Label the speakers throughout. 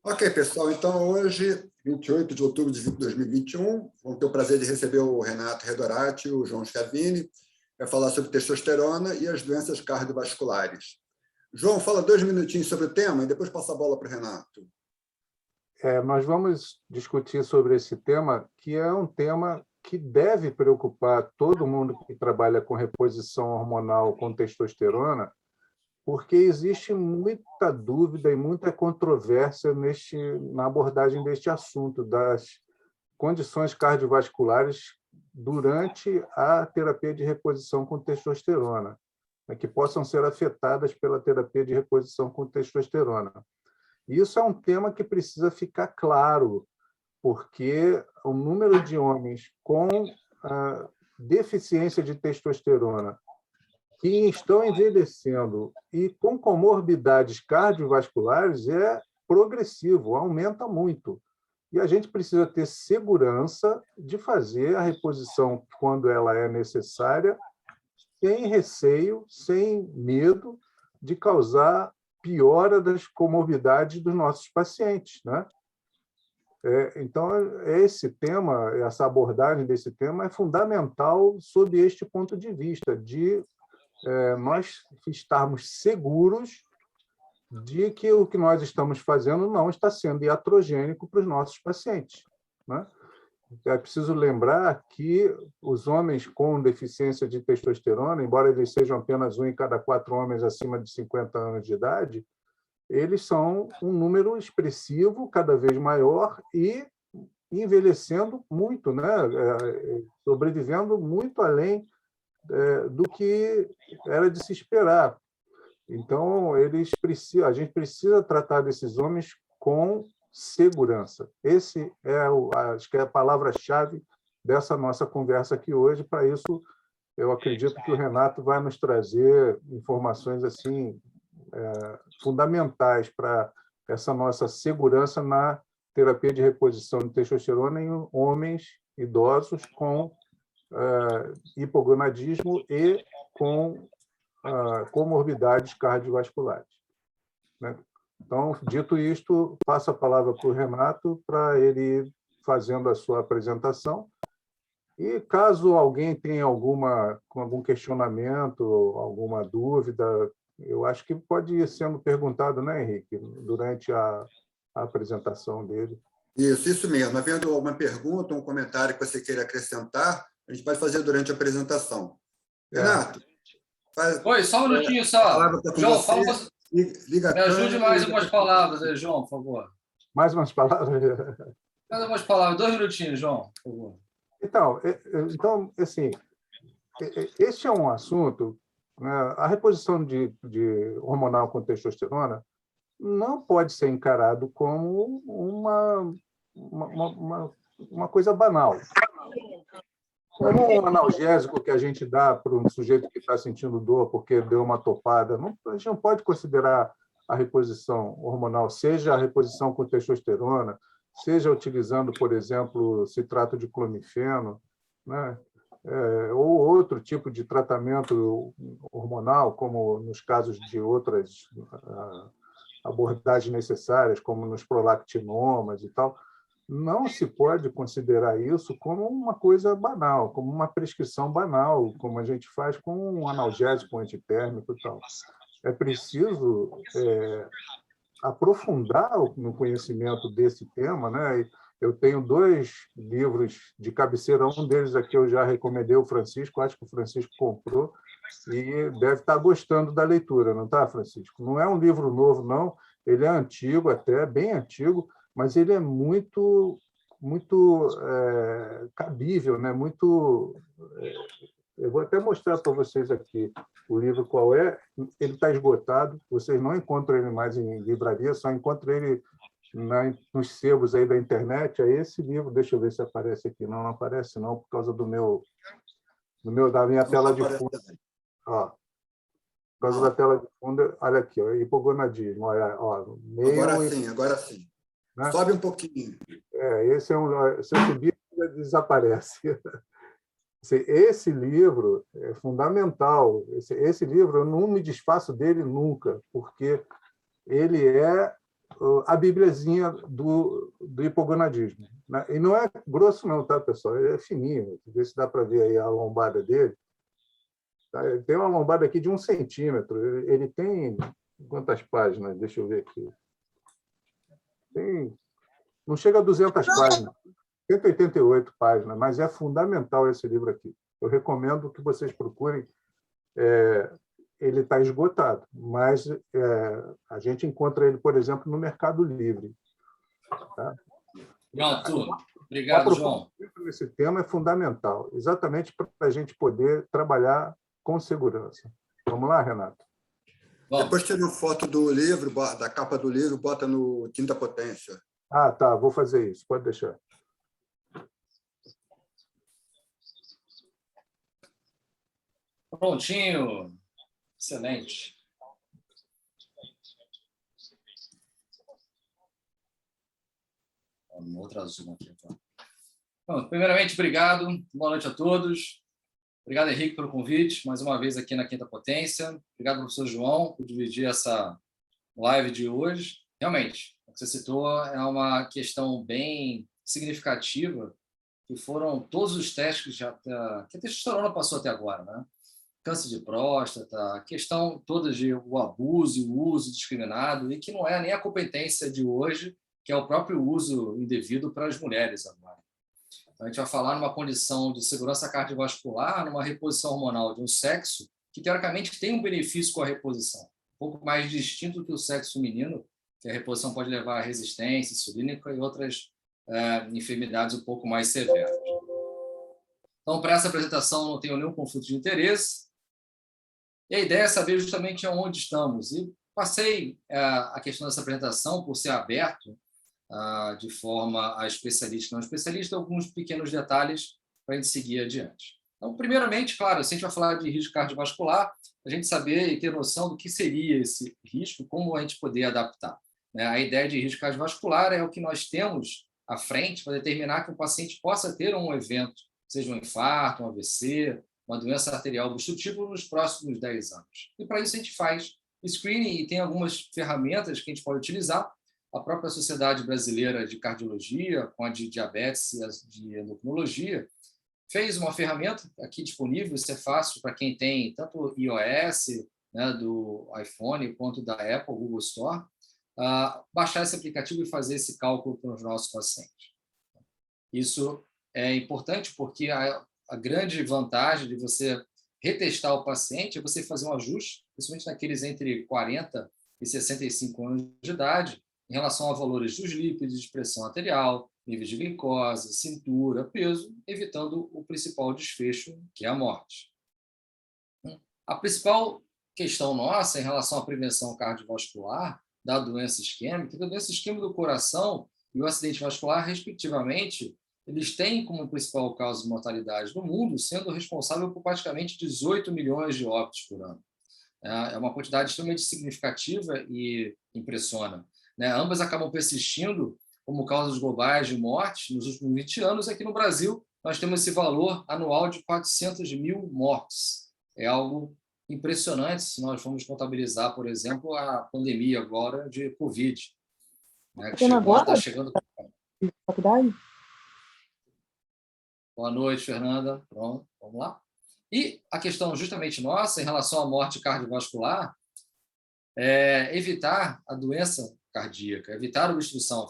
Speaker 1: Ok, pessoal. Então, hoje, 28 de outubro de 2021, vamos ter o prazer de receber o Renato Redorati e o João Schiavini para falar sobre testosterona e as doenças cardiovasculares. João, fala 2 minutinhos sobre o tema e depois passa a bola para o Renato.
Speaker 2: Nós vamos discutir sobre esse tema, que é um tema que deve preocupar todo mundo que trabalha com reposição hormonal com testosterona, porque existe muita dúvida e muita controvérsia na abordagem deste assunto, das condições cardiovasculares durante a terapia de reposição com testosterona, que possam ser afetadas pela terapia de reposição com testosterona. Isso é um tema que precisa ficar claro, porque o número de homens com deficiência de testosterona que estão envelhecendo e com comorbidades cardiovasculares é progressivo, aumenta muito. E a gente precisa ter segurança de fazer a reposição quando ela é necessária, sem receio, sem medo de causar piora das comorbidades dos nossos pacientes, né? Então, esse tema, essa abordagem desse tema é fundamental sob este ponto de vista, de nós estarmos seguros de que o que nós estamos fazendo não está sendo iatrogênico para os nossos pacientes, né? É preciso lembrar que os homens com deficiência de testosterona, embora eles sejam apenas 1 em cada 4 homens acima de 50 anos de idade, eles são um número expressivo, cada vez maior, e envelhecendo muito, né? Sobrevivendo muito além do que era de se esperar. Então, a gente precisa tratar desses homens com segurança. Esse acho que é a palavra-chave dessa nossa conversa aqui hoje. Para isso, eu acredito que o Renato vai nos trazer informações assim fundamentais para essa nossa segurança na terapia de reposição de testosterona em homens idosos com hipogonadismo e com comorbidades cardiovasculares, né? Então, dito isto, passo a palavra para o Renato para ele ir fazendo a sua apresentação. E caso alguém tenha algum questionamento, alguma dúvida, eu acho que pode ir sendo perguntado, né, Henrique, durante a apresentação dele.
Speaker 1: Isso mesmo. Havendo alguma pergunta, um comentário que você queira acrescentar, a gente pode fazer durante a apresentação. Renato,
Speaker 3: Oi, só um minutinho só. João, fala
Speaker 1: liga
Speaker 3: me ajude mais umas palavras aí, João, por favor.
Speaker 2: Mais umas palavras?
Speaker 3: Mais umas palavras. 2 minutinhos, João, por favor.
Speaker 2: Então, assim, este é um assunto, né, a reposição de hormonal com testosterona não pode ser encarado como uma coisa banal. Como um analgésico que a gente dá para um sujeito que está sentindo dor porque deu uma topada, a gente não pode considerar a reposição hormonal, seja a reposição com testosterona, seja utilizando, por exemplo, citrato de clomifeno, né? Ou outro tipo de tratamento hormonal, como nos casos de outras abordagens necessárias, como nos prolactinomas e tal. Não se pode considerar isso como uma coisa banal, como uma prescrição banal, como a gente faz com um analgésico antitérmico e tal. É preciso aprofundar no conhecimento desse tema, né? Eu tenho 2 livros de cabeceira, um deles aqui eu já recomendei ao Francisco, acho que o Francisco comprou e deve estar gostando da leitura, não está, Francisco? Não é um livro novo, não, ele é antigo até, bem antigo, mas ele é muito cabível, né? Eu vou até mostrar para vocês aqui o livro qual é. Ele está esgotado, vocês não encontram ele mais em livraria, só encontram ele nos sebos aí da internet, é esse livro. Deixa eu ver se aparece aqui. Não aparece não, por causa da minha tela de fundo. Ó, por causa da tela de fundo, olha aqui, ó, hipogonadismo. Olha, ó,
Speaker 1: agora sim. Né? Sobe um pouquinho.
Speaker 2: Esse se eu subir, desaparece. Esse livro é fundamental. Esse livro, eu não me desfaço dele nunca, porque ele é a bibliazinha do hipogonadismo. Né? E não é grosso não, tá, pessoal? Ele é fininho. Vê se dá para ver aí a lombada dele. Ele tem uma lombada aqui de 1 centímetro. Ele tem quantas páginas? Deixa eu ver aqui. Não chega a 200 páginas. 188 páginas, mas é fundamental esse livro aqui. Eu recomendo que vocês procurem. Ele está esgotado, mas a gente encontra ele, por exemplo, no Mercado Livre. Tá?
Speaker 3: Pronto. Obrigado, João.
Speaker 2: Esse tema é fundamental, exatamente para a gente poder trabalhar com segurança. Vamos lá, Renato?
Speaker 1: Bom. Depois tira uma foto do livro, da capa do livro, bota no Quinta Potência.
Speaker 2: Ah, tá, vou fazer isso, pode deixar.
Speaker 3: Prontinho. Excelente. Uma outra zoom aqui. Bom, primeiramente, obrigado. Boa noite a todos. Obrigado, Henrique, pelo convite, mais uma vez aqui na Quinta Potência. Obrigado, professor João, por dividir essa live de hoje. Realmente, o que você citou é uma questão bem significativa, que foram todos os testes que a testosterona passou até agora, né? Câncer de próstata, a questão toda de o abuso e o uso discriminado, e que não é nem a competência de hoje, que é o próprio uso indevido para as mulheres agora. Então, a gente vai falar numa condição de segurança cardiovascular, numa reposição hormonal de um sexo que, teoricamente, tem um benefício com a reposição, um pouco mais distinto que o sexo feminino, que a reposição pode levar à resistência insulínica e outras enfermidades um pouco mais severas. Então, para essa apresentação, não tenho nenhum conflito de interesse. E a ideia é saber justamente onde estamos. E passei a questão dessa apresentação por ser aberto de forma a especialista, não especialista, alguns pequenos detalhes para a gente seguir adiante. Então, primeiramente, claro, se a gente vai falar de risco cardiovascular, a gente saber e ter noção do que seria esse risco, como a gente poder adaptar. A ideia de risco cardiovascular é o que nós temos à frente para determinar que o paciente possa ter um evento, seja um infarto, um AVC, uma doença arterial obstrutiva nos próximos 10 anos. E para isso a gente faz screening e tem algumas ferramentas que a gente pode utilizar. A própria Sociedade Brasileira de Cardiologia, com a de diabetes e a de endocrinologia, fez uma ferramenta aqui disponível, isso é fácil para quem tem tanto iOS, né, do iPhone, quanto da Apple, Google Store, baixar esse aplicativo e fazer esse cálculo para os nossos pacientes. Isso é importante porque a grande vantagem de você retestar o paciente é você fazer um ajuste, principalmente naqueles entre 40 e 65 anos de idade, em relação a valores dos lípidos, de pressão arterial, níveis de glicose, cintura, peso, evitando o principal desfecho, que é a morte. A principal questão nossa em relação à prevenção cardiovascular da doença isquêmica, que a doença isquêmica do coração e o acidente vascular, respectivamente, eles têm como principal causa de mortalidade no mundo, sendo responsável por praticamente 18 milhões de óbitos por ano. É uma quantidade extremamente significativa e impressiona. Ambas acabam persistindo como causas globais de mortes nos últimos 20 anos. Aqui no Brasil, nós temos esse valor anual de 400 mil mortes. É algo impressionante se nós formos contabilizar, por exemplo, a pandemia agora de Covid. Está chegando...
Speaker 4: Faculdade?
Speaker 3: Boa noite, Fernanda. Pronto, vamos lá. E a questão justamente nossa em relação à morte cardiovascular é evitar a doença cardíaca, evitar a obstrução,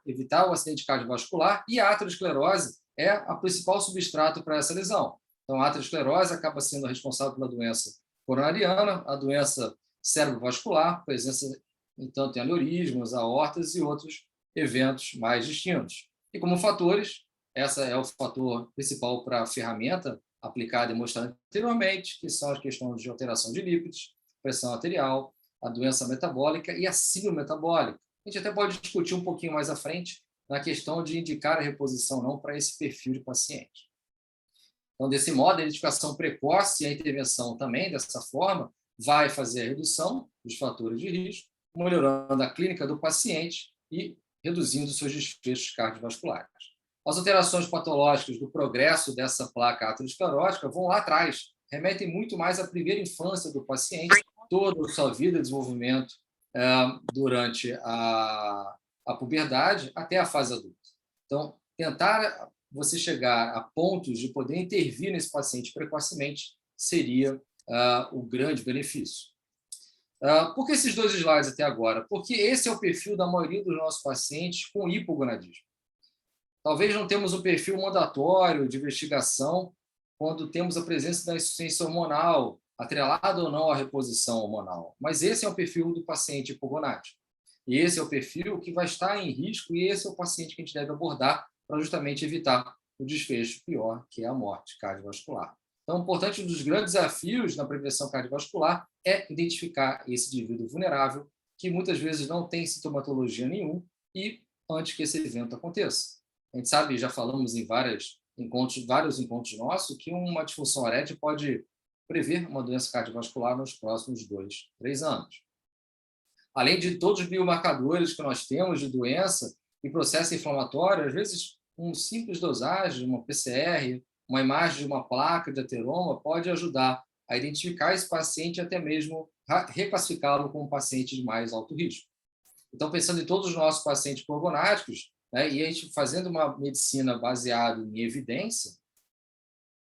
Speaker 3: evitar o acidente cardiovascular, e a aterosclerose é a principal substrato para essa lesão. Então, a aterosclerose acaba sendo responsável pela doença coronariana, a doença cerebrovascular, presença, entanto, em aneurismas, aortas e outros eventos mais distintos. E como fatores, esse é o fator principal para a ferramenta aplicada e mostrada anteriormente, que são as questões de alteração de lípidos, pressão arterial, a doença metabólica e a síndrome metabólica. A gente até pode discutir um pouquinho mais à frente na questão de indicar a reposição ou não para esse perfil de paciente. Então, desse modo, a identificação precoce e a intervenção também, dessa forma, vai fazer a redução dos fatores de risco, melhorando a clínica do paciente e reduzindo seus desfechos cardiovasculares. As alterações patológicas do progresso dessa placa aterosclerótica vão lá atrás, remetem muito mais à primeira infância do paciente, toda a sua vida de desenvolvimento durante a puberdade até a fase adulta. Então, tentar você chegar a pontos de poder intervir nesse paciente precocemente seria o grande benefício. Por que esses 2 slides até agora? Porque esse é o perfil da maioria dos nossos pacientes com hipogonadismo. Talvez não temos um perfil mandatório de investigação quando temos a presença da insuficiência hormonal, atrelada ou não à reposição hormonal. Mas esse é o perfil do paciente hipogonádico. E esse é o perfil que vai estar em risco e esse é o paciente que a gente deve abordar para justamente evitar o desfecho pior, que é a morte cardiovascular. Então, importante, um dos grandes desafios na prevenção cardiovascular é identificar esse indivíduo vulnerável, que muitas vezes não tem sintomatologia nenhuma, e antes que esse evento aconteça. A gente sabe, já falamos em vários encontros nossos, que uma disfunção erétil pode prever uma doença cardiovascular nos próximos 2, 3 anos. Além de todos os biomarcadores que nós temos de doença e processo inflamatório, às vezes, uma simples dosagem, uma PCR, uma imagem de uma placa de ateroma pode ajudar a identificar esse paciente e até mesmo reclassificá-lo como paciente de mais alto risco. Então, pensando em todos os nossos pacientes progonáticos, né, e a gente fazendo uma medicina baseada em evidência,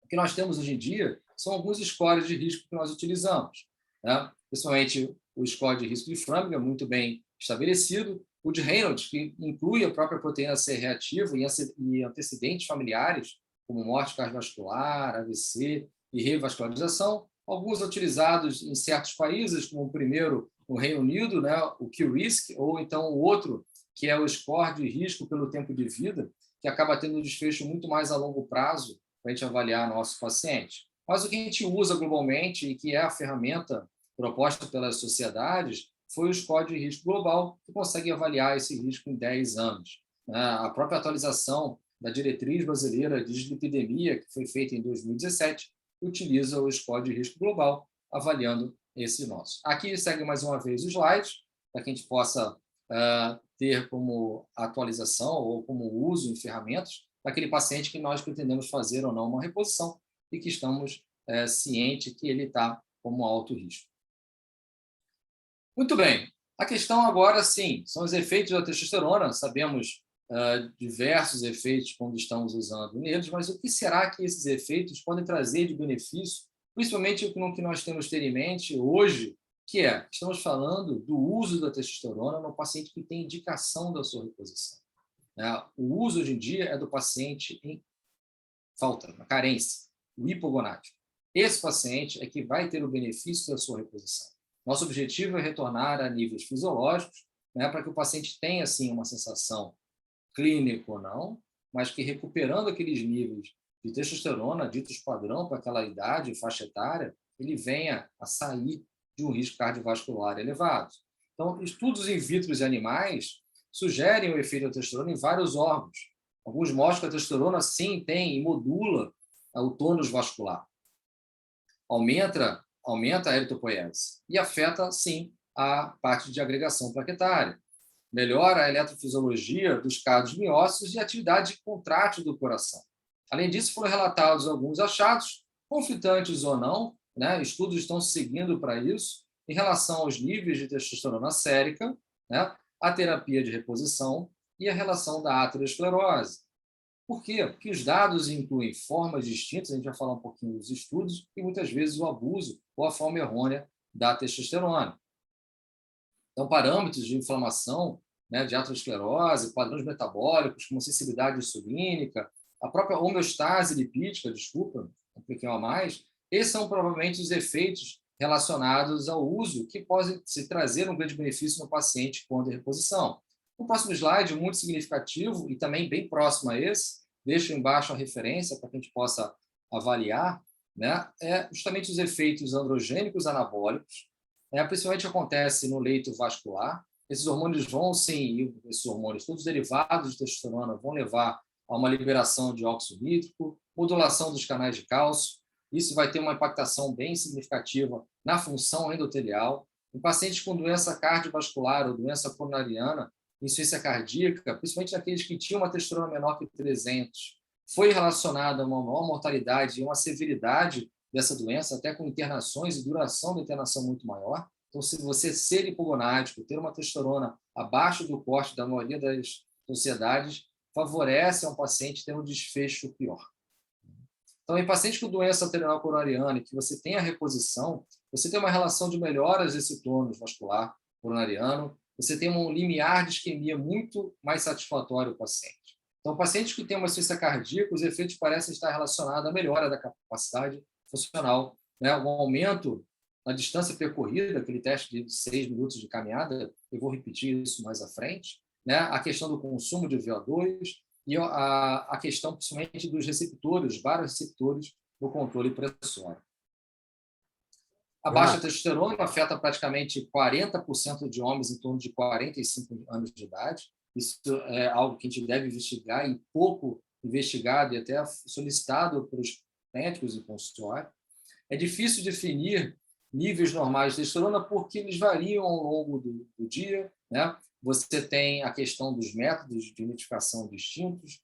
Speaker 3: o que nós temos hoje em dia são alguns scores de risco que nós utilizamos, né? Principalmente o score de risco de Framingham, muito bem estabelecido, o de Reynolds, que inclui a própria proteína C reativa e antecedentes familiares, como morte cardiovascular, AVC e revascularização, alguns utilizados em certos países, como o primeiro no Reino Unido, né, o Q-Risk, ou então o outro, que é o score de risco pelo tempo de vida, que acaba tendo um desfecho muito mais a longo prazo para a gente avaliar nosso paciente. Mas o que a gente usa globalmente e que é a ferramenta proposta pelas sociedades foi o score de risco global, que consegue avaliar esse risco em 10 anos. A própria atualização da diretriz brasileira de dislipidemia, que foi feita em 2017, utiliza o score de risco global, avaliando esse nosso. Aqui segue mais uma vez os slides, para que a gente possa ter como atualização ou como uso em ferramentas daquele paciente que nós pretendemos fazer ou não uma reposição e que estamos cientes que ele está como alto risco. Muito bem. A questão agora, sim, são os efeitos da testosterona. Sabemos diversos efeitos quando estamos usando neles, mas o que será que esses efeitos podem trazer de benefício, principalmente o que nós temos que ter em mente hoje, que estamos falando do uso da testosterona no paciente que tem indicação da sua reposição. O uso hoje em dia é do paciente em falta, na carência, o hipogonádico. Esse paciente é que vai ter o benefício da sua reposição. Nosso objetivo é retornar a níveis fisiológicos, para que o paciente tenha, sim, uma sensação clínica ou não, mas que recuperando aqueles níveis de testosterona, ditos padrão para aquela idade e faixa etária, ele venha a sair de um risco cardiovascular elevado. Então, estudos in vitro de animais sugerem o efeito da testosterona em vários órgãos. Alguns mostram que a testosterona, sim, tem e modula o tônus vascular. Aumenta a eritropoiese e afeta, sim, a parte de agregação plaquetária. Melhora a eletrofisiologia dos casos miócitos e a atividade contrátil do coração. Além disso, foram relatados alguns achados, conflitantes ou não, estudos estão seguindo para isso, em relação aos níveis de testosterona sérica, a terapia de reposição e a relação da aterosclerose. Por quê? Porque os dados incluem formas distintas, a gente vai falar um pouquinho dos estudos, e muitas vezes o abuso ou a forma errônea da testosterona. Então, parâmetros de inflamação, de aterosclerose, padrões metabólicos, como sensibilidade insulínica, a própria homeostase lipídica, um pouquinho a mais, esses são provavelmente os efeitos relacionados ao uso que podem se trazer um grande benefício no paciente quando a reposição. O próximo slide, muito significativo e também bem próximo a esse, deixo embaixo a referência para que a gente possa avaliar, é justamente os efeitos androgênicos anabólicos, principalmente acontece no leito vascular, esses hormônios vão, sim, esses hormônios, todos derivados de testosterona, vão levar a uma liberação de óxido nítrico, modulação dos canais de cálcio. Isso vai ter uma impactação bem significativa na função endotelial. Em pacientes com doença cardiovascular ou doença coronariana, insuficiência cardíaca, principalmente naqueles que tinham uma testosterona menor que 300, foi relacionada a uma maior mortalidade e uma severidade dessa doença, até com internações e duração da internação muito maior. Então, se você ser hipogonádico, ter uma testosterona abaixo do corte da maioria das sociedades, favorece a um paciente ter um desfecho pior. Então, em pacientes com doença arterial coronariana, que você tem a reposição, você tem uma relação de melhoras desse tônus vascular coronariano, você tem um limiar de isquemia muito mais satisfatório ao paciente. Então, pacientes que têm uma insuficiência cardíaca, os efeitos parecem estar relacionados à melhora da capacidade funcional, né? Um aumento na distância percorrida, aquele teste de 6 minutos de caminhada, eu vou repetir isso mais à frente, né? A questão do consumo de VO2 e a questão, principalmente, dos receptores, vários receptores no controle pressório. A baixa testosterona afeta praticamente 40% de homens em torno de 45 anos de idade. Isso é algo que a gente deve investigar e pouco investigado e até solicitado pelos médicos e consultório. É difícil definir níveis normais de testosterona porque eles variam ao longo do dia, né? Você tem a questão dos métodos de identificação distintos,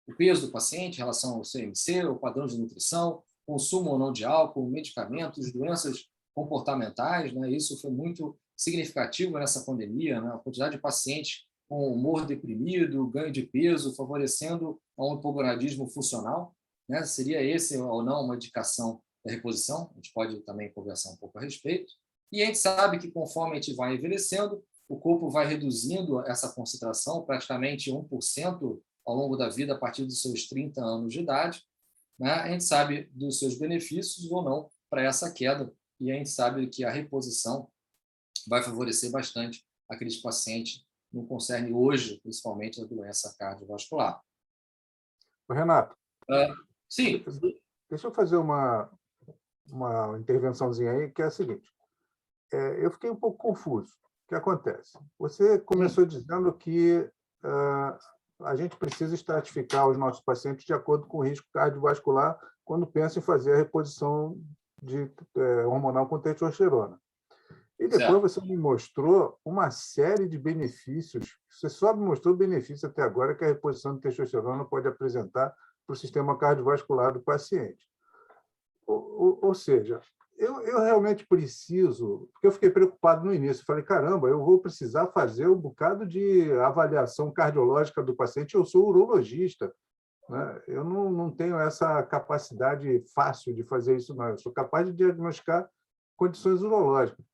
Speaker 3: o peso do paciente em relação ao CMC, o padrão de nutrição, consumo ou não de álcool, medicamentos, doenças comportamentais, né? Isso foi muito significativo nessa pandemia, né? A quantidade de pacientes com humor deprimido, ganho de peso, favorecendo um hipogonadismo funcional, né? Seria esse ou não uma indicação da reposição? A gente pode também conversar um pouco a respeito. E a gente sabe que conforme a gente vai envelhecendo, o corpo vai reduzindo essa concentração, praticamente 1% ao longo da vida, a partir dos seus 30 anos de idade, né? A gente sabe dos seus benefícios ou não para essa queda, e a gente sabe que a reposição vai favorecer bastante aqueles pacientes que não concerne hoje, principalmente, a doença cardiovascular.
Speaker 2: Renato,
Speaker 3: sim.
Speaker 2: Deixa eu fazer uma intervençãozinha aí, que é a seguinte. Eu fiquei um pouco confuso. O que acontece? Você começou dizendo que a gente precisa estratificar os nossos pacientes de acordo com o risco cardiovascular quando pensa em fazer a reposição hormonal com testosterona. E depois você me mostrou uma série de benefícios. Você só me mostrou benefícios até agora que a reposição de testosterona pode apresentar para o sistema cardiovascular do paciente. Ou seja, eu realmente preciso, porque eu fiquei preocupado no início, falei, caramba, eu vou precisar fazer um bocado de avaliação cardiológica do paciente, eu sou urologista, né? Eu não tenho essa capacidade fácil de fazer isso, não. Eu sou capaz de diagnosticar condições urológicas,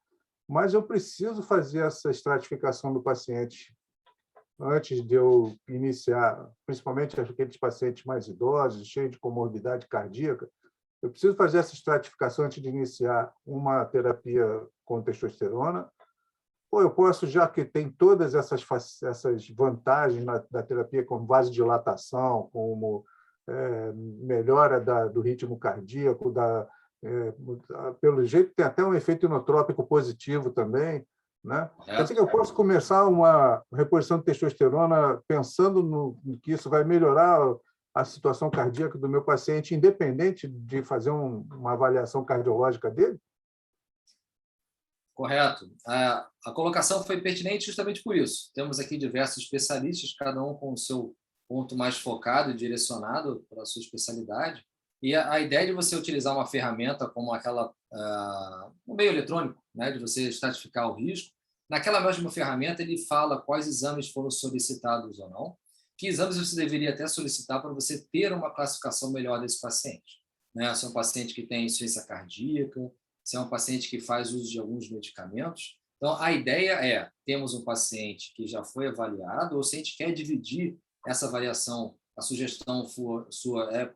Speaker 2: mas eu preciso fazer essa estratificação do paciente antes de eu iniciar, principalmente aqueles pacientes mais idosos, cheios de comorbidade cardíaca. Eu preciso fazer essa estratificação antes de iniciar uma terapia com testosterona, ou eu posso, já que tem todas essas vantagens da terapia, como vasodilatação, como melhora do ritmo cardíaco, pelo jeito tem até um efeito inotrópico positivo também, né? Quer dizer que eu posso começar uma reposição de testosterona pensando que isso vai melhorar a situação cardíaca do meu paciente, independente de fazer uma avaliação cardiológica dele?
Speaker 3: Correto. A colocação foi pertinente justamente por isso. Temos aqui diversos especialistas, cada um com o seu ponto mais focado e direcionado para a sua especialidade. E a ideia de você utilizar uma ferramenta como um meio eletrônico, né, de você estratificar o risco, naquela mesma ferramenta ele fala quais exames foram solicitados ou não, que exames você deveria até solicitar para você ter uma classificação melhor desse paciente, né? Se é um paciente que tem insuficiência cardíaca, se é um paciente que faz uso de alguns medicamentos. Então, a ideia é, temos um paciente que já foi avaliado, ou se a gente quer dividir essa avaliação, a sugestão sua é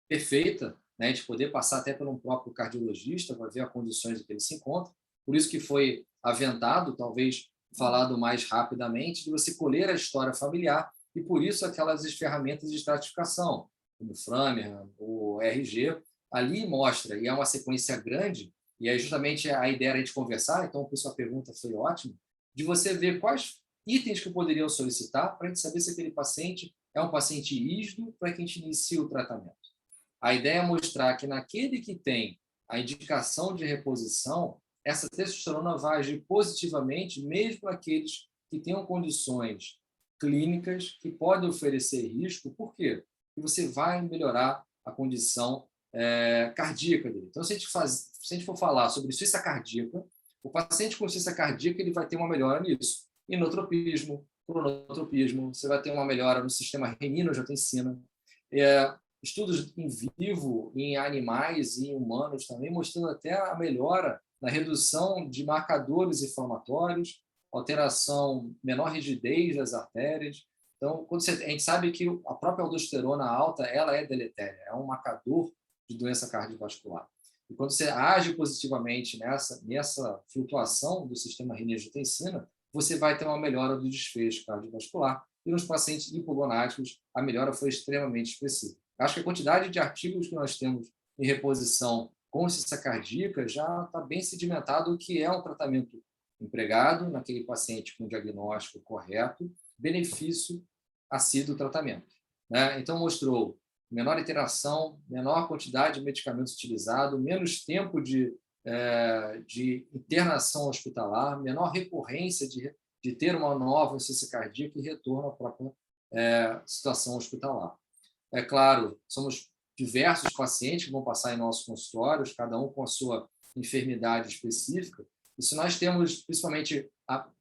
Speaker 3: perfeita, né, de poder passar até por um próprio cardiologista para ver as condições em que ele se encontra. Por isso que foi aventado, talvez falado mais rapidamente, de você colher a história familiar, e por isso aquelas ferramentas de estratificação, como o Framingham, o RG, ali mostra, e é uma sequência grande, e aí justamente a ideia era a gente conversar, então a sua pergunta foi ótima, de você ver quais itens que poderiam solicitar para a gente saber se aquele paciente é um paciente rígido para que a gente inicie o tratamento. A ideia é mostrar que naquele que tem a indicação de reposição, essa testosterona vai agir positivamente, mesmo naqueles que tenham condições clínicas que podem oferecer risco. Por quê? Porque você vai melhorar a condição cardíaca dele. Então, se a gente for falar sobre insuficiência cardíaca, o paciente com insuficiência cardíaca ele vai ter uma melhora nisso. Inotropismo, cronotropismo, você vai ter uma melhora no sistema renina-angiotensina. Estudos em vivo, em animais e em humanos também, mostrando até a melhora na redução de marcadores inflamatórios, alteração, menor rigidez das artérias. Então, a gente sabe que a própria aldosterona alta ela é deletéria, é um marcador de doença cardiovascular. E quando você age positivamente nessa flutuação do sistema renina-angiotensina, você vai ter uma melhora do desfecho cardiovascular. E nos pacientes hipogonáticos, a melhora foi extremamente expressiva. Acho que a quantidade de artigos que nós temos em reposição com insuficiência cardíaca já está bem sedimentado o que é um tratamento empregado naquele paciente com diagnóstico correto, benefício assíduo tratamento. Né? Então, mostrou menor interação, menor quantidade de medicamentos utilizados, menos tempo de internação hospitalar, menor recorrência de ter uma nova insuficiência cardíaca e retorno à própria situação hospitalar. É claro, somos diversos pacientes que vão passar em nossos consultórios, cada um com a sua enfermidade específica, e se nós temos, principalmente,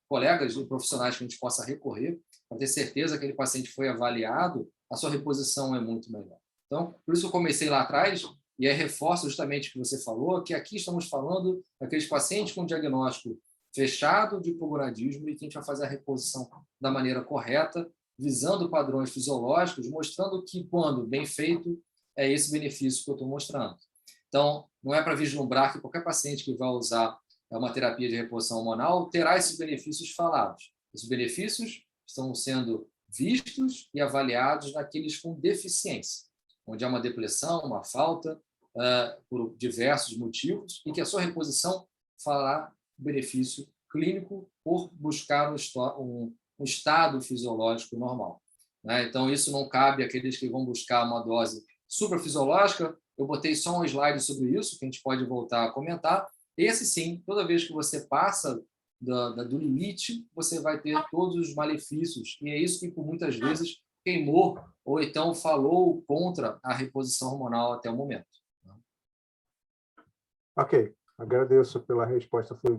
Speaker 3: colegas e profissionais que a gente possa recorrer, para ter certeza que aquele paciente foi avaliado, a sua reposição é muito melhor. Então, por isso eu comecei lá atrás, e aí reforço justamente o que você falou, que aqui estamos falando daqueles pacientes com diagnóstico fechado de hipogonadismo e que a gente vai fazer a reposição da maneira correta, visando padrões fisiológicos, mostrando que, quando bem feito, é esse benefício que eu estou mostrando. Então, não é para vislumbrar que qualquer paciente que vai usar uma terapia de reposição hormonal terá esses benefícios falados. Esses benefícios estão sendo vistos e avaliados naqueles com deficiência, onde há uma depressão, uma falta, por diversos motivos, e que a sua reposição fará benefício clínico por buscar um estado fisiológico normal. Né? Então, isso não cabe àqueles que vão buscar uma dose suprafisiológica. Eu botei só um slide sobre isso, que a gente pode voltar a comentar. Esse, sim, toda vez que você passa do limite, você vai ter todos os malefícios. E é isso que, por muitas vezes, queimou ou então falou contra a reposição hormonal até o momento.
Speaker 2: Ok, agradeço pela resposta, foi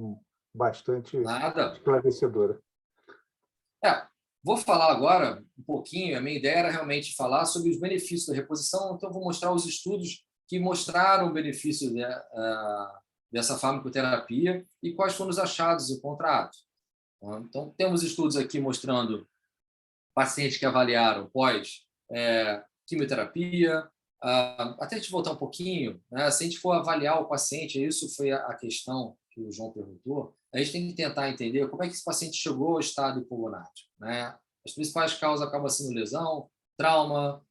Speaker 2: bastante esclarecedora.
Speaker 3: Vou falar agora um pouquinho, a minha ideia era realmente falar sobre os benefícios da reposição, então vou mostrar os estudos que mostraram o benefício dessa farmacoterapia e quais foram os achados e contratos. Então, temos estudos aqui mostrando pacientes que avaliaram pós quimioterapia. Até a gente voltar um pouquinho, né? Se a gente for avaliar o paciente, isso foi a questão que o João perguntou, a gente tem que tentar entender como é que esse paciente chegou ao estado hipogonático. Né? As principais causas acabam sendo lesão, trauma,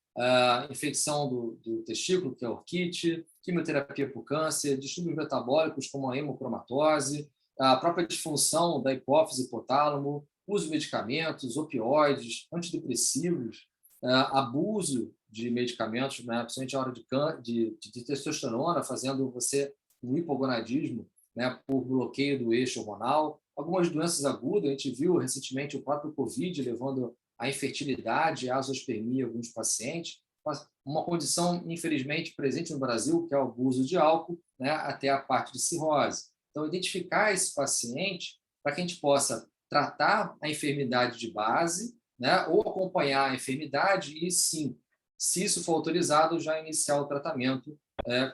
Speaker 3: infecção do testículo, que é a orquite, quimioterapia por câncer, distúrbios metabólicos como a hemocromatose, a própria disfunção da hipófise e hipotálamo, uso de medicamentos, opioides, antidepressivos, abuso de medicamentos, né, principalmente a hora de testosterona, fazendo você um hipogonadismo, né, por bloqueio do eixo hormonal. Algumas doenças agudas, a gente viu recentemente o próprio Covid levando à infertilidade e à azoospermia em alguns pacientes. Uma condição, infelizmente, presente no Brasil, que é o abuso de álcool, né, até a parte de cirrose. Então, identificar esse paciente para que a gente possa tratar a enfermidade de base, né, ou acompanhar a enfermidade e, sim, se isso for autorizado, já iniciar o tratamento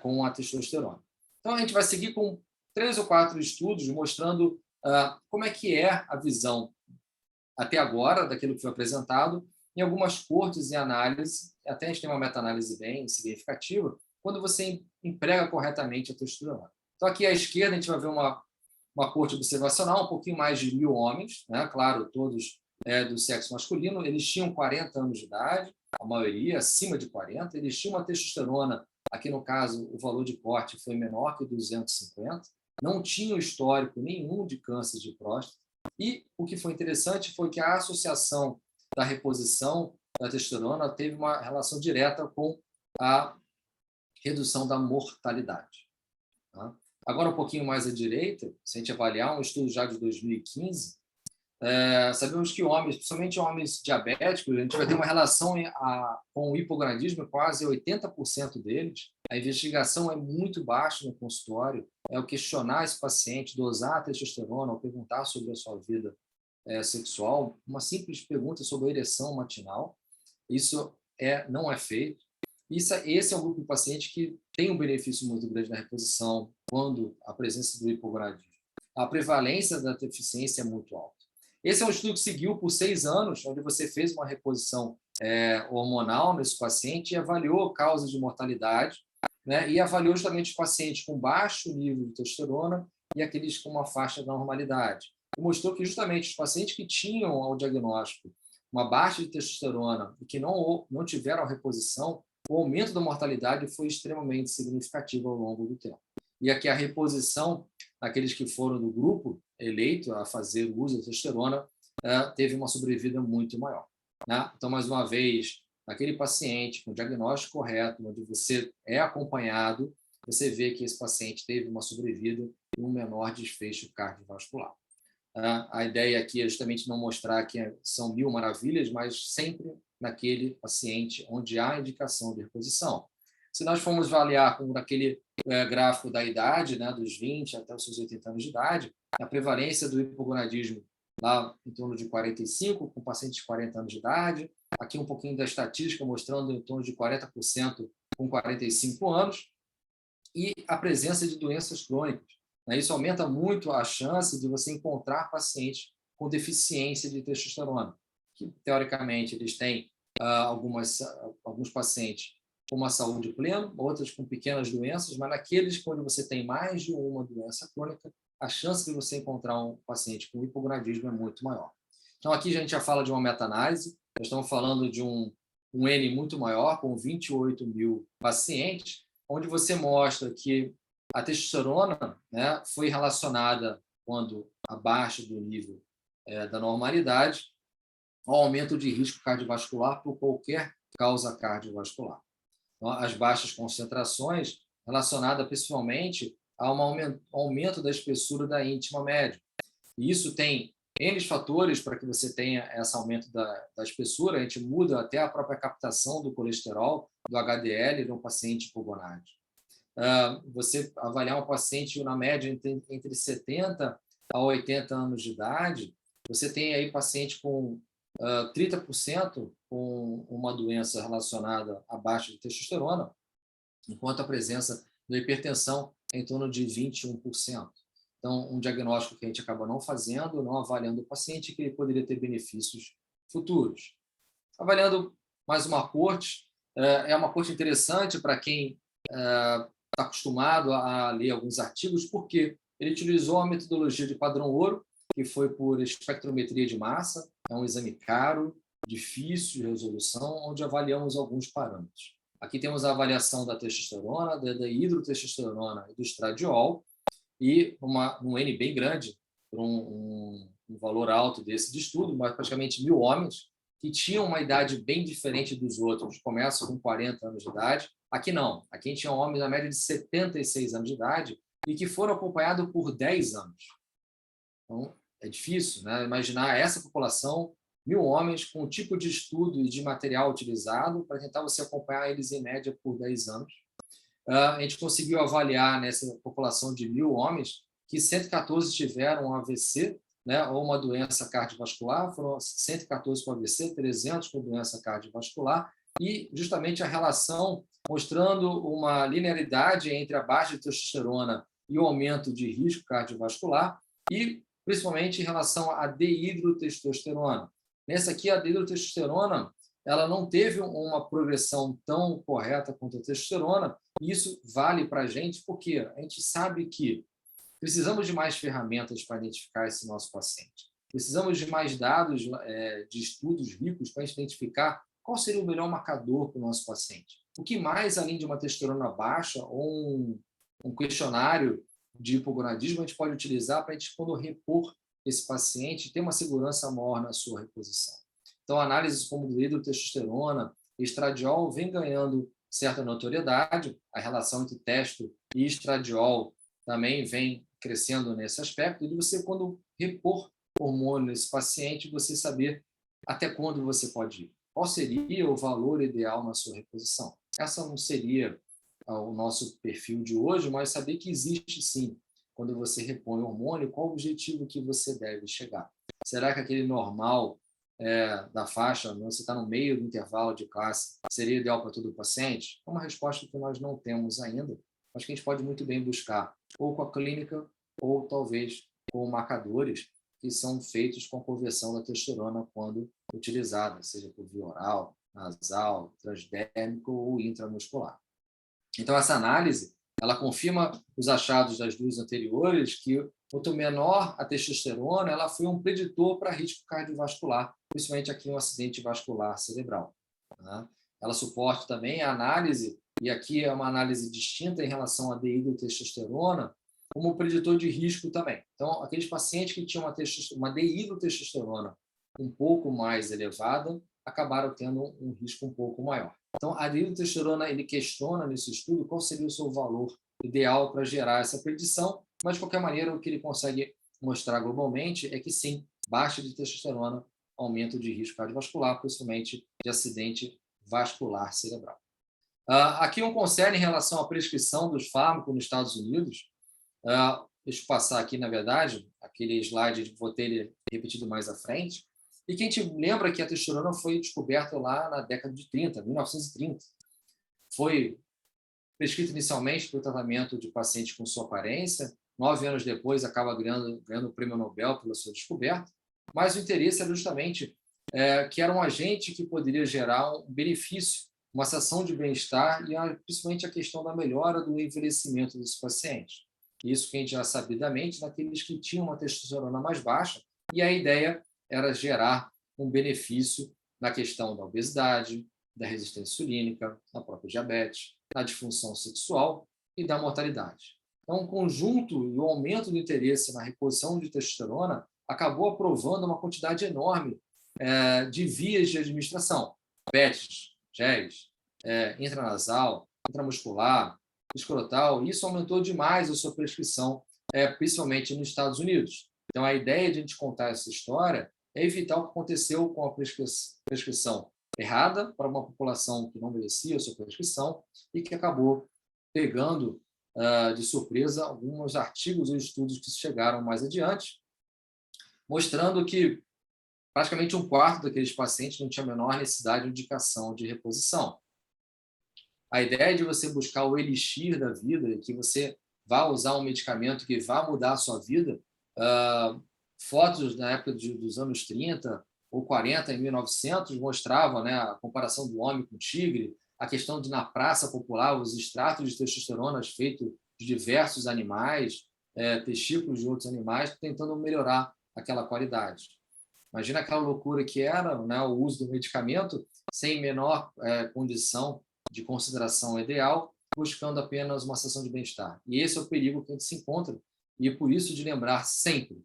Speaker 3: com a testosterona. Então, a gente vai seguir com 3 ou 4 estudos mostrando como é que é a visão até agora daquilo que foi apresentado em algumas cortes e análises, até a gente tem uma meta-análise bem significativa, quando você emprega corretamente a testosterona. Então, aqui à esquerda, a gente vai ver uma corte observacional, um pouquinho mais de 1.000 homens, né? Claro, todos do sexo masculino, eles tinham 40 anos de idade, a maioria acima de 40, eles tinham uma testosterona, aqui no caso, o valor de corte foi menor que 250, não tinham histórico nenhum de câncer de próstata, E o que foi interessante foi que a associação da reposição da testosterona teve uma relação direta com a redução da mortalidade. Tá? Agora, um pouquinho mais à direita, se a gente avaliar um estudo já de 2015, sabemos que homens, principalmente homens diabéticos, a gente vai ter uma relação com o hipogonadismo, quase 80% deles. A investigação é muito baixa no consultório, é o questionar esse paciente, dosar a testosterona, ou perguntar sobre a sua vida sexual, uma simples pergunta sobre a ereção matinal. Isso não é feito. Esse é um grupo de pacientes que tem um benefício muito grande na reposição quando a presença do hipogonadismo. A prevalência da deficiência é muito alta. Esse é um estudo que seguiu por 6 anos, onde você fez uma reposição hormonal nesse paciente e avaliou causas de mortalidade, né, e avaliou justamente os pacientes com baixo nível de testosterona e aqueles com uma faixa da normalidade. E mostrou que justamente os pacientes que tinham ao diagnóstico uma baixa de testosterona e que não tiveram reposição, o aumento da mortalidade foi extremamente significativo ao longo do tempo. E aqui a reposição, aqueles que foram do grupo eleito a fazer o uso da testosterona, teve uma sobrevida muito maior. Né? Então, mais uma vez, aquele paciente com o diagnóstico correto, onde você é acompanhado, você vê que esse paciente teve uma sobrevida e um menor desfecho cardiovascular. A ideia aqui é justamente não mostrar que são 1000 maravilhas, mas sempre naquele paciente onde há indicação de reposição. Se nós formos avaliar como naquele gráfico da idade, né, dos 20 até os seus 80 anos de idade, a prevalência do hipogonadismo lá em torno de 45, com pacientes de 40 anos de idade, aqui um pouquinho da estatística mostrando em torno de 40% com 45 anos, e a presença de doenças crônicas. Isso aumenta muito a chance de você encontrar pacientes com deficiência de testosterona, que, teoricamente, eles têm alguns pacientes com uma saúde plena, outros com pequenas doenças, mas naqueles onde você tem mais de uma doença crônica, a chance de você encontrar um paciente com hipogonadismo é muito maior. Então, aqui a gente já fala de uma meta-análise, nós estamos falando de um N muito maior, com 28 mil pacientes, onde você mostra que a testosterona, né, foi relacionada, quando abaixo do nível da normalidade, ao aumento de risco cardiovascular por qualquer causa cardiovascular. Então, as baixas concentrações relacionadas principalmente a um aumento da espessura da íntima média. E isso tem N fatores para que você tenha esse aumento da espessura. A gente muda até a própria captação do colesterol, do HDL, de um paciente hipogonádico. Você avaliar um paciente na média entre 70 a 80 anos de idade, você tem aí paciente com 30% com uma doença relacionada à baixa de testosterona, enquanto a presença da hipertensão é em torno de 21%. Então, um diagnóstico que a gente acaba não fazendo, não avaliando o paciente, que ele poderia ter benefícios futuros. Avaliando mais uma corte, é uma corte interessante para quem está acostumado a ler alguns artigos, porque ele utilizou a metodologia de padrão ouro, que foi por espectrometria de massa, é um exame caro, difícil de resolução, onde avaliamos alguns parâmetros. Aqui temos a avaliação da testosterona, da hidrotestosterona e do estradiol, e um N bem grande, por um valor alto desse de estudo, mas praticamente 1000 homens, que tinham uma idade bem diferente dos outros, começam com 40 anos de idade. Aqui não, aqui a gente tinha homens na média de 76 anos de idade e que foram acompanhados por 10 anos. Então, é difícil, né, imaginar essa população, 1000 homens, com o tipo de estudo e de material utilizado para tentar você acompanhar eles em média por 10 anos. A gente conseguiu avaliar nessa população de 1000 homens que 114 tiveram um AVC, né, ou uma doença cardiovascular, foram 114 com AVC, 300 com doença cardiovascular, e justamente a relação mostrando uma linearidade entre a baixa de testosterona e o aumento de risco cardiovascular, e principalmente em relação à dehidrotestosterona. Nessa aqui, a dehidrotestosterona, ela não teve uma progressão tão correta quanto a testosterona, e isso vale para a gente, porque a gente sabe que precisamos de mais ferramentas para identificar esse nosso paciente. Precisamos de mais dados de estudos ricos para identificar qual seria o melhor marcador para o nosso paciente. O que mais, além de uma testosterona baixa ou um questionário de hipogonadismo, a gente pode utilizar para a gente, quando repor esse paciente ter uma segurança maior na sua reposição. Então, análises como hidrotestosterona e estradiol vem ganhando certa notoriedade, a relação entre testo e estradiol também vem crescendo nesse aspecto, e você, quando repor hormônio nesse paciente, você saber até quando você pode ir. Qual seria o valor ideal na sua reposição? Essa não seria o nosso perfil de hoje, mas saber que existe sim, quando você repõe hormônio, qual o objetivo que você deve chegar. Será que aquele normal da faixa, você está no meio do intervalo de classe, seria ideal para todo o paciente? É uma resposta que nós não temos ainda, mas que a gente pode muito bem buscar, ou com a clínica, ou talvez com marcadores que são feitos com a conversão da testosterona quando utilizada, seja por via oral, nasal, transdérmico ou intramuscular. Então, essa análise, ela confirma os achados das duas anteriores, que quanto menor a testosterona, ela foi um preditor para risco cardiovascular, principalmente aqui no acidente vascular cerebral. Né? Ela suporta também a análise, e aqui é uma análise distinta em relação à dihidrotestosterona, como preditor de risco também. Então, aqueles pacientes que tinham uma dihidrotestosterona um pouco mais elevada, acabaram tendo um risco um pouco maior. Então, a dihidrotestosterona, ele questiona nesse estudo qual seria o seu valor ideal para gerar essa predição, mas, de qualquer maneira, o que ele consegue mostrar globalmente é que, sim, baixa de testosterona aumento de risco cardiovascular, principalmente de acidente vascular cerebral. Aqui um conselho em relação à prescrição dos fármacos nos Estados Unidos. Deixa eu passar aqui, na verdade, aquele slide, vou ter ele repetido mais à frente. E que a gente lembra que a testosterona foi descoberta lá na década de 30, 1930. Foi prescrita inicialmente para o tratamento de pacientes com sua aparência. 9 anos depois, acaba ganhando o prêmio Nobel pela sua descoberta. Mas o interesse era justamente que era um agente que poderia gerar um benefício, uma sensação de bem-estar e principalmente a questão da melhora do envelhecimento desse paciente. Isso que a gente já sabidamente naqueles que tinham uma testosterona mais baixa, e a ideia era gerar um benefício na questão da obesidade, da resistência insulínica, da própria diabetes, da disfunção sexual e da mortalidade. Então, o conjunto e o aumento do interesse na reposição de testosterona acabou aprovando uma quantidade enorme de vias de administração, PETs, géis, intranasal, intramuscular, escrotal, e isso aumentou demais a sua prescrição, principalmente nos Estados Unidos. Então, a ideia de a gente contar essa história é evitar o que aconteceu com a prescrição errada para uma população que não merecia a sua prescrição e que acabou pegando de surpresa alguns artigos e estudos que chegaram mais adiante, mostrando que praticamente 1/4 daqueles pacientes não tinha a menor necessidade de indicação de reposição. A ideia de você buscar o elixir da vida, que você vá usar um medicamento que vá mudar a sua vida, fotos na época dos anos 30 ou 40, em 1900, mostravam, né, a comparação do homem com o tigre, a questão de, na praça popular, os extratos de testosterona feitos de diversos animais, testículos de outros animais, tentando melhorar aquela qualidade. Imagina aquela loucura que era, né, o uso do medicamento sem menor condição de consideração ideal, buscando apenas uma sensação de bem-estar. E esse é o perigo que a gente se encontra, e é por isso de lembrar sempre,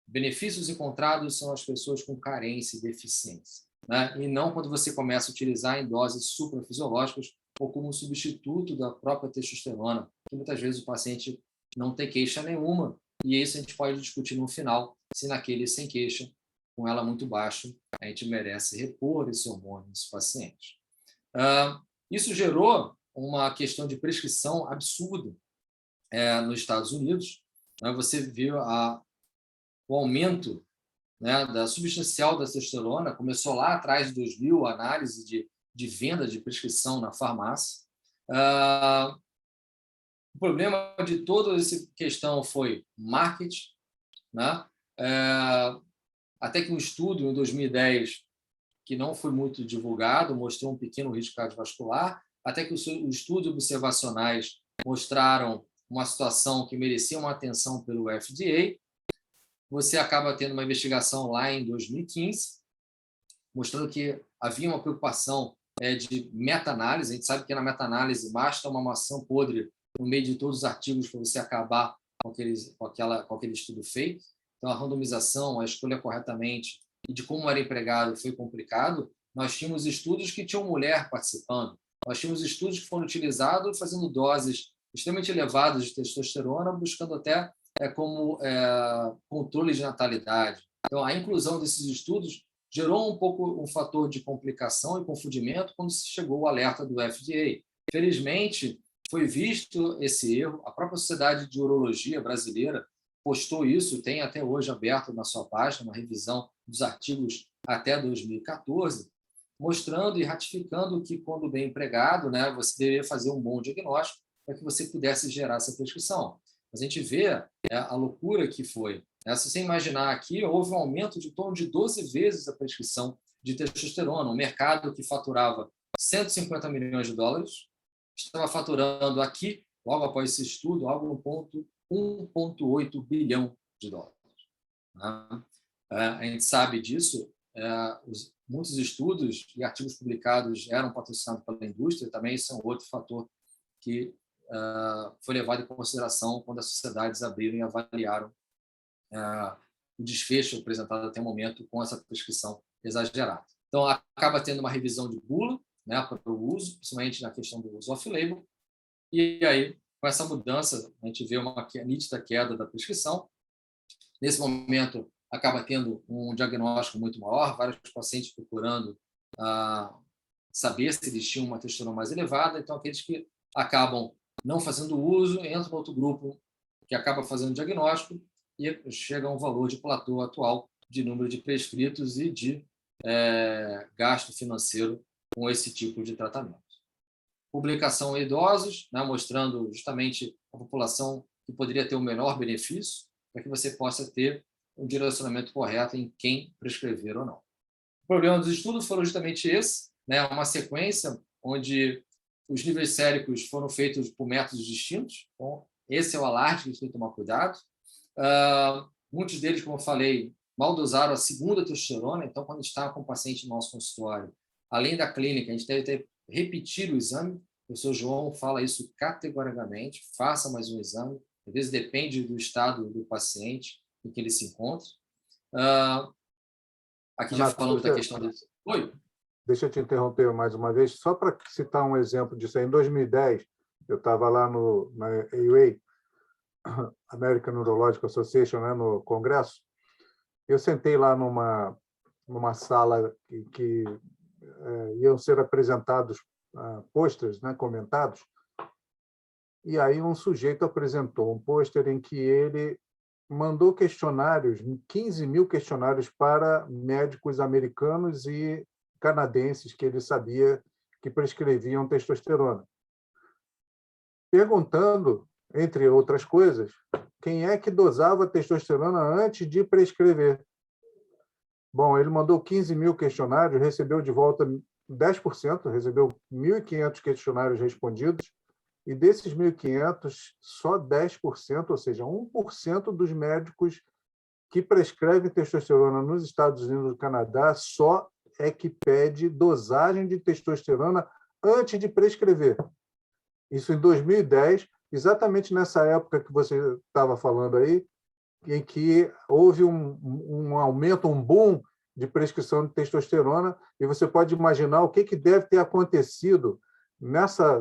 Speaker 3: benefícios encontrados são as pessoas com carência e deficiência, né? E não quando você começa a utilizar em doses suprafisiológicas ou como um substituto da própria testosterona, que muitas vezes o paciente não tem queixa nenhuma, e isso a gente pode discutir no final, se naquele sem queixa, com ela muito baixa, a gente merece repor esse hormônio nesse paciente. Isso gerou uma questão de prescrição absurda nos Estados Unidos. Né? Você viu o aumento, né, da substancial da testosterona, começou lá atrás de 2000, a análise de venda de prescrição na farmácia. O problema de toda essa questão foi marketing, né? Até que um estudo em 2010, que não foi muito divulgado, mostrou um pequeno risco cardiovascular, até que os estudos observacionais mostraram uma situação que merecia uma atenção pelo FDA. Você acaba tendo uma investigação lá em 2015, mostrando que havia uma preocupação de meta-análise. A gente sabe que na meta-análise basta uma maçã podre no meio de todos os artigos para você acabar com aquele estudo feito. então a randomização, a escolha corretamente e de como era empregado foi complicado, nós tínhamos estudos que tinham mulher participando, nós tínhamos estudos que foram utilizados fazendo doses extremamente elevadas de testosterona, buscando até como controle de natalidade. Então, a inclusão desses estudos gerou um pouco um fator de complicação e confundimento quando se chegou o alerta do FDA. Felizmente, foi visto esse erro, a própria Sociedade de Urologia Brasileira postou isso, tem até hoje aberto na sua página uma revisão dos artigos até 2014, mostrando e ratificando que, quando bem empregado, né, você deveria fazer um bom diagnóstico para que você pudesse gerar essa prescrição. Mas a gente vê a loucura que foi. Se você imaginar aqui, houve um aumento de em torno de 12 vezes a prescrição de testosterona. Um mercado que faturava 150 milhões de dólares, estava faturando aqui, logo após esse estudo, algo no ponto 1,8 bilhão de dólares. A gente sabe disso, muitos estudos e artigos publicados eram patrocinados pela indústria, também isso é um outro fator que foi levado em consideração quando as sociedades abriram e avaliaram o desfecho apresentado até o momento com essa prescrição exagerada. Então, acaba tendo uma revisão de bula, né, para o uso, principalmente na questão do uso off-label, e aí, com essa mudança, a gente vê uma nítida queda da prescrição. Nesse momento, acaba tendo um diagnóstico muito maior, vários pacientes procurando saber se eles tinham uma testosterona mais elevada, então aqueles que acabam não fazendo uso, entram para outro grupo que acaba fazendo diagnóstico e chega a um valor de platô atual de número de prescritos e de gasto financeiro com esse tipo de tratamento. Publicação em idosos, né, mostrando justamente a população que poderia ter o menor benefício, para que você possa ter um direcionamento correto em quem prescrever ou não. O problema dos estudos foram justamente esse, né, uma sequência onde os níveis séricos foram feitos por métodos distintos. Então, esse é o alarde que a gente tem que tomar cuidado. Muitos deles, como eu falei, mal dosaram a segunda testosterona, então, quando está com o paciente no nosso consultório, além da clínica, a gente deve repetir o exame. O professor João fala isso categoricamente, faça mais um exame, às vezes depende do estado do paciente em que ele se encontra. Aqui já falamos da questão desse... Oi?
Speaker 2: Deixa eu te interromper mais uma vez, só para citar um exemplo disso. Em 2010, eu estava lá na AUA, American Urological Association, né, no congresso. Eu sentei lá numa sala que iam ser apresentados pôsteres, né, comentados, e aí um sujeito apresentou um pôster em que ele mandou questionários, 15 mil questionários para médicos americanos e canadenses que ele sabia que prescreviam testosterona, perguntando, entre outras coisas, quem é que dosava testosterona antes de prescrever. Bom, ele mandou 15 mil questionários, recebeu de volta 10%, recebeu 1.500 questionários respondidos, e desses 1.500, só 10%, ou seja, 1% dos médicos que prescrevem testosterona nos Estados Unidos e no Canadá só é que pede dosagem de testosterona antes de prescrever. Isso em 2010, exatamente nessa época que você estava falando aí, em que houve um aumento, um boom de prescrição de testosterona, e você pode imaginar o que deve ter acontecido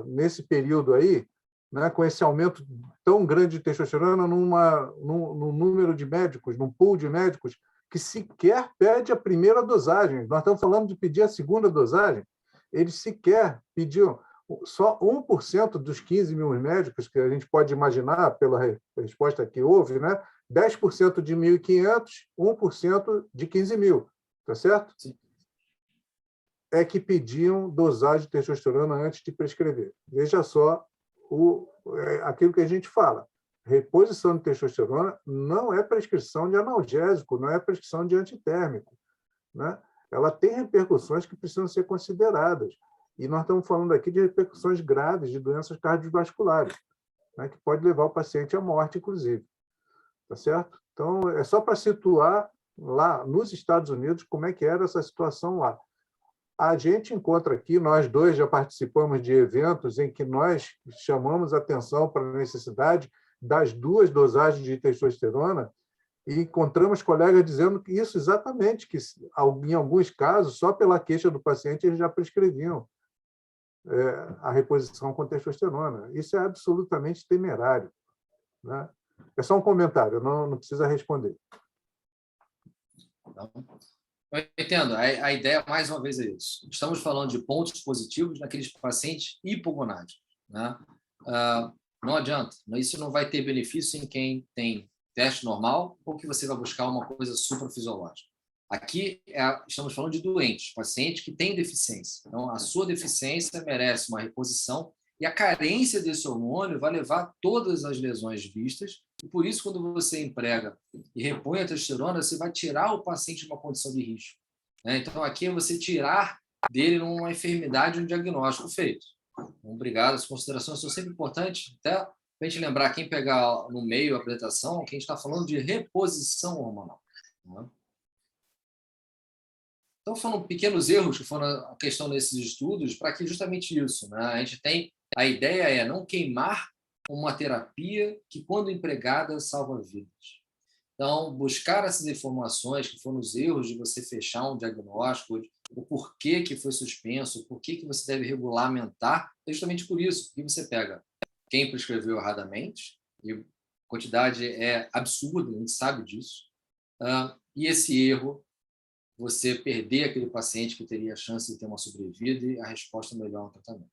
Speaker 2: nesse período aí, né, com esse aumento tão grande de testosterona num número de médicos, num pool de médicos, que sequer pede a primeira dosagem. Nós estamos falando de pedir a segunda dosagem. Eles sequer pediam. Só 1% dos 15 mil médicos, que a gente pode imaginar pela resposta que houve, né? 10% de 1.500, 1% de 15 mil. Tá certo?
Speaker 3: Sim.
Speaker 2: É que pediam dosagem de testosterona antes de prescrever. Veja só aquilo que a gente fala. Reposição de testosterona não é prescrição de analgésico, não é prescrição de antitérmico, né? Ela tem repercussões que precisam ser consideradas. E nós estamos falando aqui de repercussões graves de doenças cardiovasculares, né, que pode levar o paciente à morte, inclusive. Tá certo? Então, é só para situar lá nos Estados Unidos como é que era essa situação lá. A gente encontra aqui, nós dois já participamos de eventos em que nós chamamos atenção para a necessidade das duas dosagens de testosterona, E encontramos colegas dizendo que isso exatamente, que em alguns casos, só pela queixa do paciente, eles já prescreviam a reposição com testosterona. Isso é absolutamente temerário, né? É só um comentário, não precisa responder.
Speaker 3: Eu entendo. A ideia, mais uma vez, é isso. Estamos falando de pontos positivos naqueles pacientes hipogonádicos, né? Não adianta. Isso não vai ter benefício em quem tem teste normal ou que você vai buscar uma coisa suprafisiológica. Aqui estamos falando de doentes, pacientes que têm deficiência. Então, a sua deficiência merece uma reposição e a carência desse hormônio vai levar a todas as lesões vistas. E por isso, quando você emprega e repõe a testosterona, você vai tirar o paciente de uma condição de risco, né? Então, aqui é você tirar dele uma enfermidade, um diagnóstico feito. Obrigado. As considerações são sempre importantes, até para a gente lembrar, quem pegar no meio a apresentação, que a gente está falando de reposição hormonal, né? Então, foram pequenos erros que foram a questão desses estudos para que justamente isso, né? A ideia é não queimar uma terapia que, quando empregada, salva vidas. Então, buscar essas informações que foram os erros de você fechar um diagnóstico, o porquê que foi suspenso, o porquê que você deve regulamentar, é justamente por isso que você pega quem prescreveu erradamente, e a quantidade é absurda, a gente sabe disso, e esse erro, você perder aquele paciente que teria a chance de ter uma sobrevida e a resposta melhor no tratamento.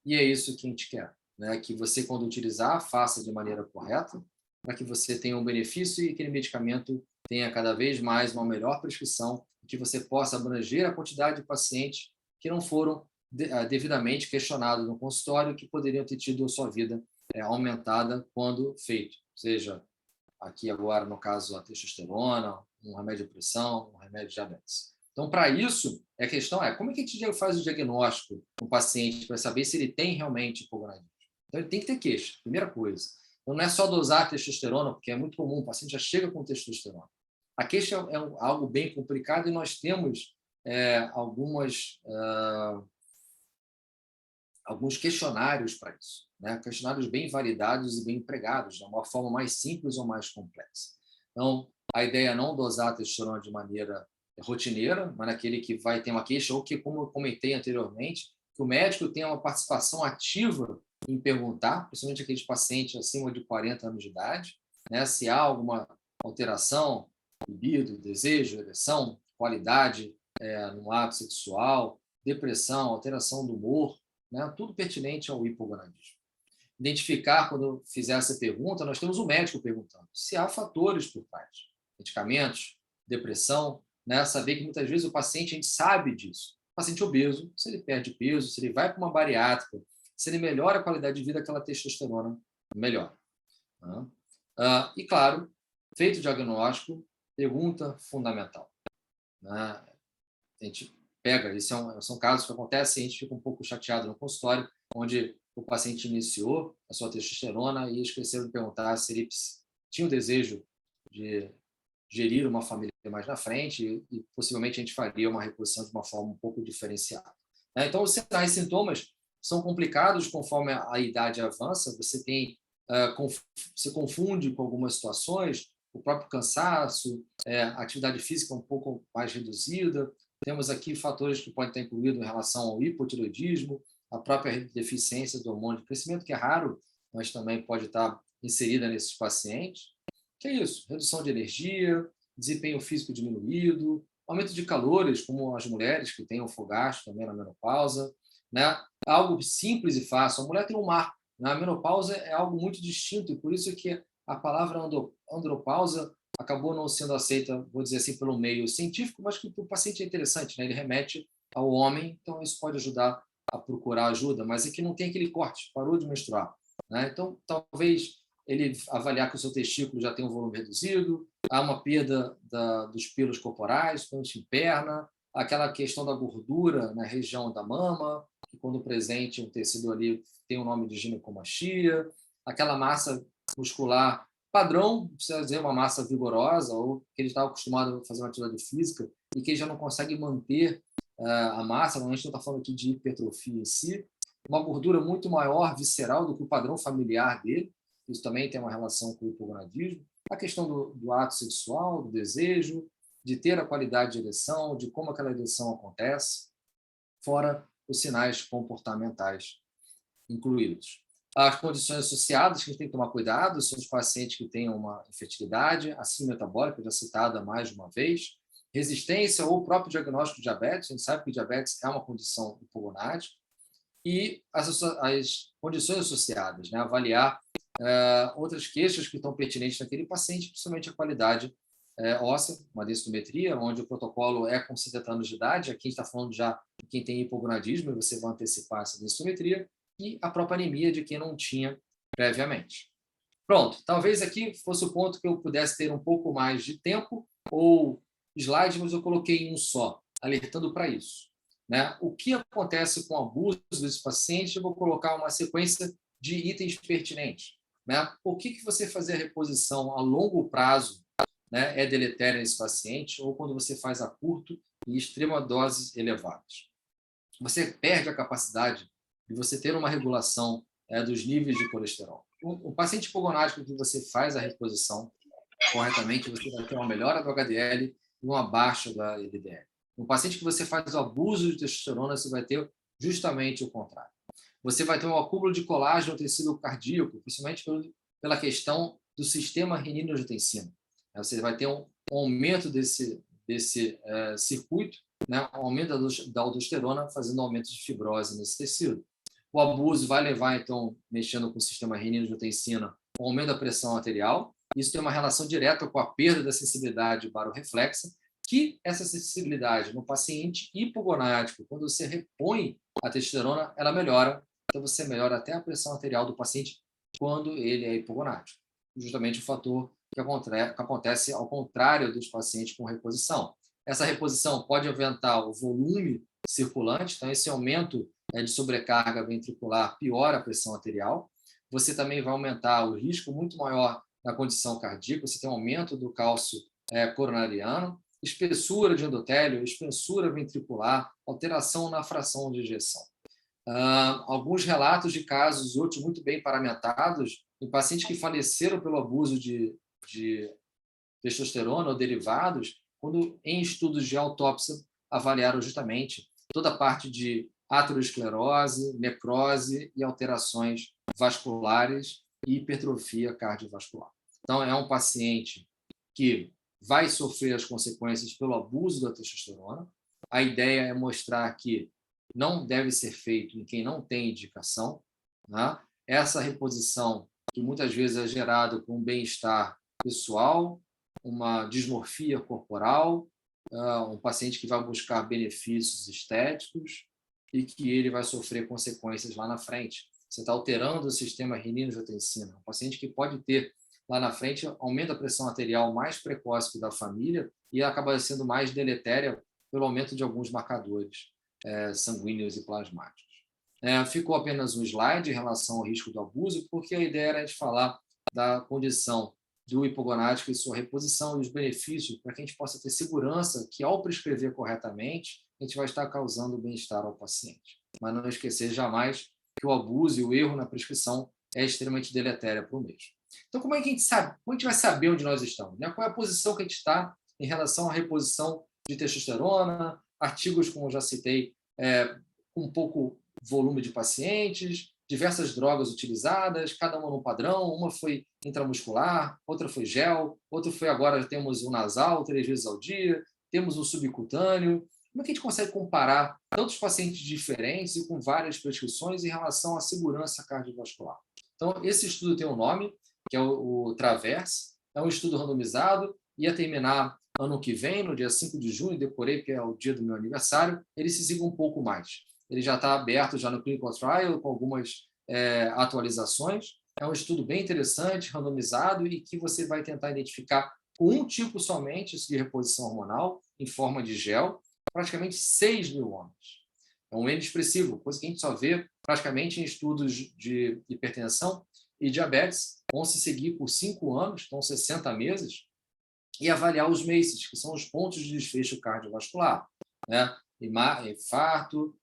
Speaker 3: E é isso que a gente quer, né? Que você, quando utilizar, faça de maneira correta, para que você tenha um benefício e aquele medicamento tenha cada vez mais uma melhor prescrição, que você possa abranger a quantidade de pacientes que não foram devidamente questionados no consultório, que poderiam ter tido a sua vida aumentada quando feito, seja aqui agora, no caso, a testosterona, um remédio de pressão, um remédio de diabetes. Então, para isso, a questão é como é que a gente faz o diagnóstico no paciente para saber se ele tem realmente hipogonadismo? Então, ele tem que ter queixa, primeira coisa. Então, não é só dosar testosterona, porque é muito comum, o paciente já chega com testosterona. A queixa é algo bem complicado e nós temos alguns questionários para isso, né? Questionários bem validados e bem empregados, de uma forma mais simples ou mais complexa. Então, a ideia é não dosar a testosterona de maneira rotineira, mas naquele que vai ter uma queixa, ou que, como eu comentei anteriormente, que o médico tenha uma participação ativa em perguntar, principalmente aqueles pacientes acima de 40 anos de idade, né, se há alguma alteração, libido, desejo, ereção, qualidade no ato sexual, depressão, alteração do humor, né, tudo pertinente ao hipogonadismo. Identificar, quando fizer essa pergunta, nós temos o médico perguntando se há fatores por trás, medicamentos, depressão, né, saber que muitas vezes o paciente, a gente sabe disso. O paciente obeso, se ele perde peso, se ele vai para uma bariátrica, se ele melhora a qualidade de vida, aquela testosterona melhora. E, claro, feito o diagnóstico, pergunta fundamental, né? A gente pega, são casos que acontecem, a gente fica um pouco chateado no consultório, onde o paciente iniciou a sua testosterona e esqueceu de perguntar se ele tinha o desejo de gerir uma família mais na frente e possivelmente a gente faria uma reposição de uma forma um pouco diferenciada. Então, os sinais e sintomas são complicados conforme a idade avança, você confunde com algumas situações, o próprio cansaço, a atividade física um pouco mais reduzida. Temos aqui fatores que podem estar incluídos em relação ao hipotireoidismo, a própria deficiência do hormônio de crescimento, que é raro, mas também pode estar inserida nesses pacientes. Que é isso? Redução de energia, desempenho físico diminuído, aumento de calores, como as mulheres que têm o fogacho também na menopausa, né? Algo simples e fácil. A mulher tem um marco. A menopausa é algo muito distinto, e por isso que a palavra andropausa acabou não sendo aceita, vou dizer assim, pelo meio científico, mas que para o paciente é interessante, né? Ele remete ao homem, então isso pode ajudar a procurar ajuda, mas é que não tem aquele corte, parou de menstruar, né? Então, talvez ele avaliar que o seu testículo já tem um volume reduzido, há uma perda dos pelos corporais, principalmente em perna, aquela questão da gordura na região da mama, que quando presente um tecido ali tem o nome de ginecomastia, aquela massa muscular padrão, precisa dizer uma massa vigorosa, ou que ele está acostumado a fazer uma atividade física e que ele já não consegue manter a massa, normalmente não está falando aqui de hipertrofia em si, uma gordura muito maior, visceral, do que o padrão familiar dele, isso também tem uma relação com o hipogonadismo, a questão do ato sexual, do desejo, de ter a qualidade de ereção, de como aquela ereção acontece, fora os sinais comportamentais incluídos. As condições associadas que a gente tem que tomar cuidado são os pacientes que têm uma infertilidade, a síndrome metabólica, já citada mais de uma vez, resistência ou o próprio diagnóstico de diabetes. A gente sabe que diabetes é uma condição hipogonádica, e as condições associadas, né? Avaliar outras queixas que estão pertinentes naquele paciente, principalmente a qualidade óssea, uma densitometria, onde o protocolo é com 70 anos de idade. Aqui a gente está falando já de quem tem hipogonadismo, e você vai antecipar essa densitometria, e a própria anemia de quem não tinha previamente. Pronto, talvez aqui fosse o ponto que eu pudesse ter um pouco mais de tempo ou slide, mas eu coloquei em um só, alertando para isso, né? O que acontece com o abuso desse paciente? Eu vou colocar uma sequência de itens pertinentes, né? O que você fazer a reposição a longo prazo, né, é deletério nesse paciente, ou quando você faz a curto e extrema doses elevadas. Você perde a capacidade de você ter uma regulação dos níveis de colesterol. O paciente hipogonádico que você faz a reposição corretamente, você vai ter uma melhora do HDL e uma baixa da LDL. No paciente que você faz o abuso de testosterona, você vai ter justamente o contrário. Você vai ter um acúmulo de colágeno no tecido cardíaco, principalmente pela questão do sistema renina-angiotensina. Você vai ter um aumento desse circuito, né? Um aumento da aldosterona, fazendo aumento de fibrose nesse tecido. O abuso vai levar, então, mexendo com o sistema renina-angiotensina, um aumento da pressão arterial. Isso tem uma relação direta com a perda da sensibilidade barorreflexa, que essa sensibilidade no paciente hipogonádico, quando você repõe a testosterona, ela melhora. Então, você melhora até a pressão arterial do paciente quando ele é hipogonádico. Justamente o fator que acontece ao contrário dos pacientes com reposição. Essa reposição pode aumentar o volume circulante, então esse aumento de sobrecarga ventricular piora a pressão arterial. Você também vai aumentar o risco muito maior na condição cardíaca, você tem um aumento do cálcio coronariano, espessura de endotélio, espessura ventricular, alteração na fração de ejeção. Alguns relatos de casos, outros muito bem paramentados, em pacientes que faleceram pelo abuso de testosterona ou derivados, quando em estudos de autópsia avaliaram justamente toda a parte de aterosclerose, necrose e alterações vasculares e hipertrofia cardiovascular. Então, é um paciente que vai sofrer as consequências pelo abuso da testosterona. A ideia é mostrar que não deve ser feito em quem não tem indicação, né? Essa reposição, que muitas vezes é gerada com um bem-estar pessoal, uma dismorfia corporal, um paciente que vai buscar benefícios estéticos e que ele vai sofrer consequências lá na frente. Você está alterando o sistema renina-angiotensina. Um paciente que pode ter lá na frente aumento da pressão arterial mais precoce que da família e acaba sendo mais deletéria pelo aumento de alguns marcadores sanguíneos e plasmáticos. Ficou apenas um slide em relação ao risco do abuso, porque a ideia era de falar da condição do hipogonádico e sua reposição e os benefícios para que a gente possa ter segurança que, ao prescrever corretamente, a gente vai estar causando bem-estar ao paciente. Mas não esquecer jamais que o abuso e o erro na prescrição é extremamente deletério para o mesmo. Então, como é que a gente sabe? Como a gente vai saber onde nós estamos? Né? Qual é a posição que a gente está em relação à reposição de testosterona? Artigos, como eu já citei, com pouco volume de pacientes, diversas drogas utilizadas, cada uma num padrão. Uma foi intramuscular, outra foi gel, outra foi agora temos o nasal 3 vezes ao dia, temos o subcutâneo. Como é que a gente consegue comparar tantos pacientes diferentes e com várias prescrições em relação à segurança cardiovascular? Então, esse estudo tem um nome, que é o TRAVERSE, é um estudo randomizado, ia terminar ano que vem, no dia 5 de junho, decorei que é o dia do meu aniversário, ele se siga um pouco mais. Ele já está aberto já no Clinical Trial, com algumas atualizações. É um estudo bem interessante, randomizado, e que você vai tentar identificar um tipo somente de reposição hormonal, em forma de gel, praticamente 6.000 homens. É um N expressivo, coisa que a gente só vê praticamente em estudos de hipertensão e diabetes. Vão se seguir por 5 anos, então 60 meses, e avaliar os MACEs, que são os pontos de desfecho cardiovascular, né? Infarto,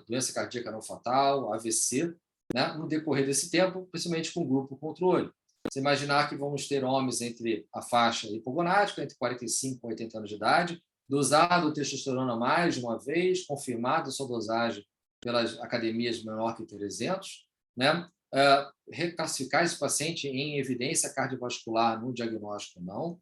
Speaker 3: doença cardíaca não fatal, AVC, né? No decorrer desse tempo, principalmente com o grupo controle. Você imaginar que vamos ter homens entre a faixa hipogonádica, entre 45 e 80 anos de idade, dosado testosterona mais de uma vez, confirmado sua dosagem pelas academias menor que 300, né? Reclassificar esse paciente em evidência cardiovascular no diagnóstico não,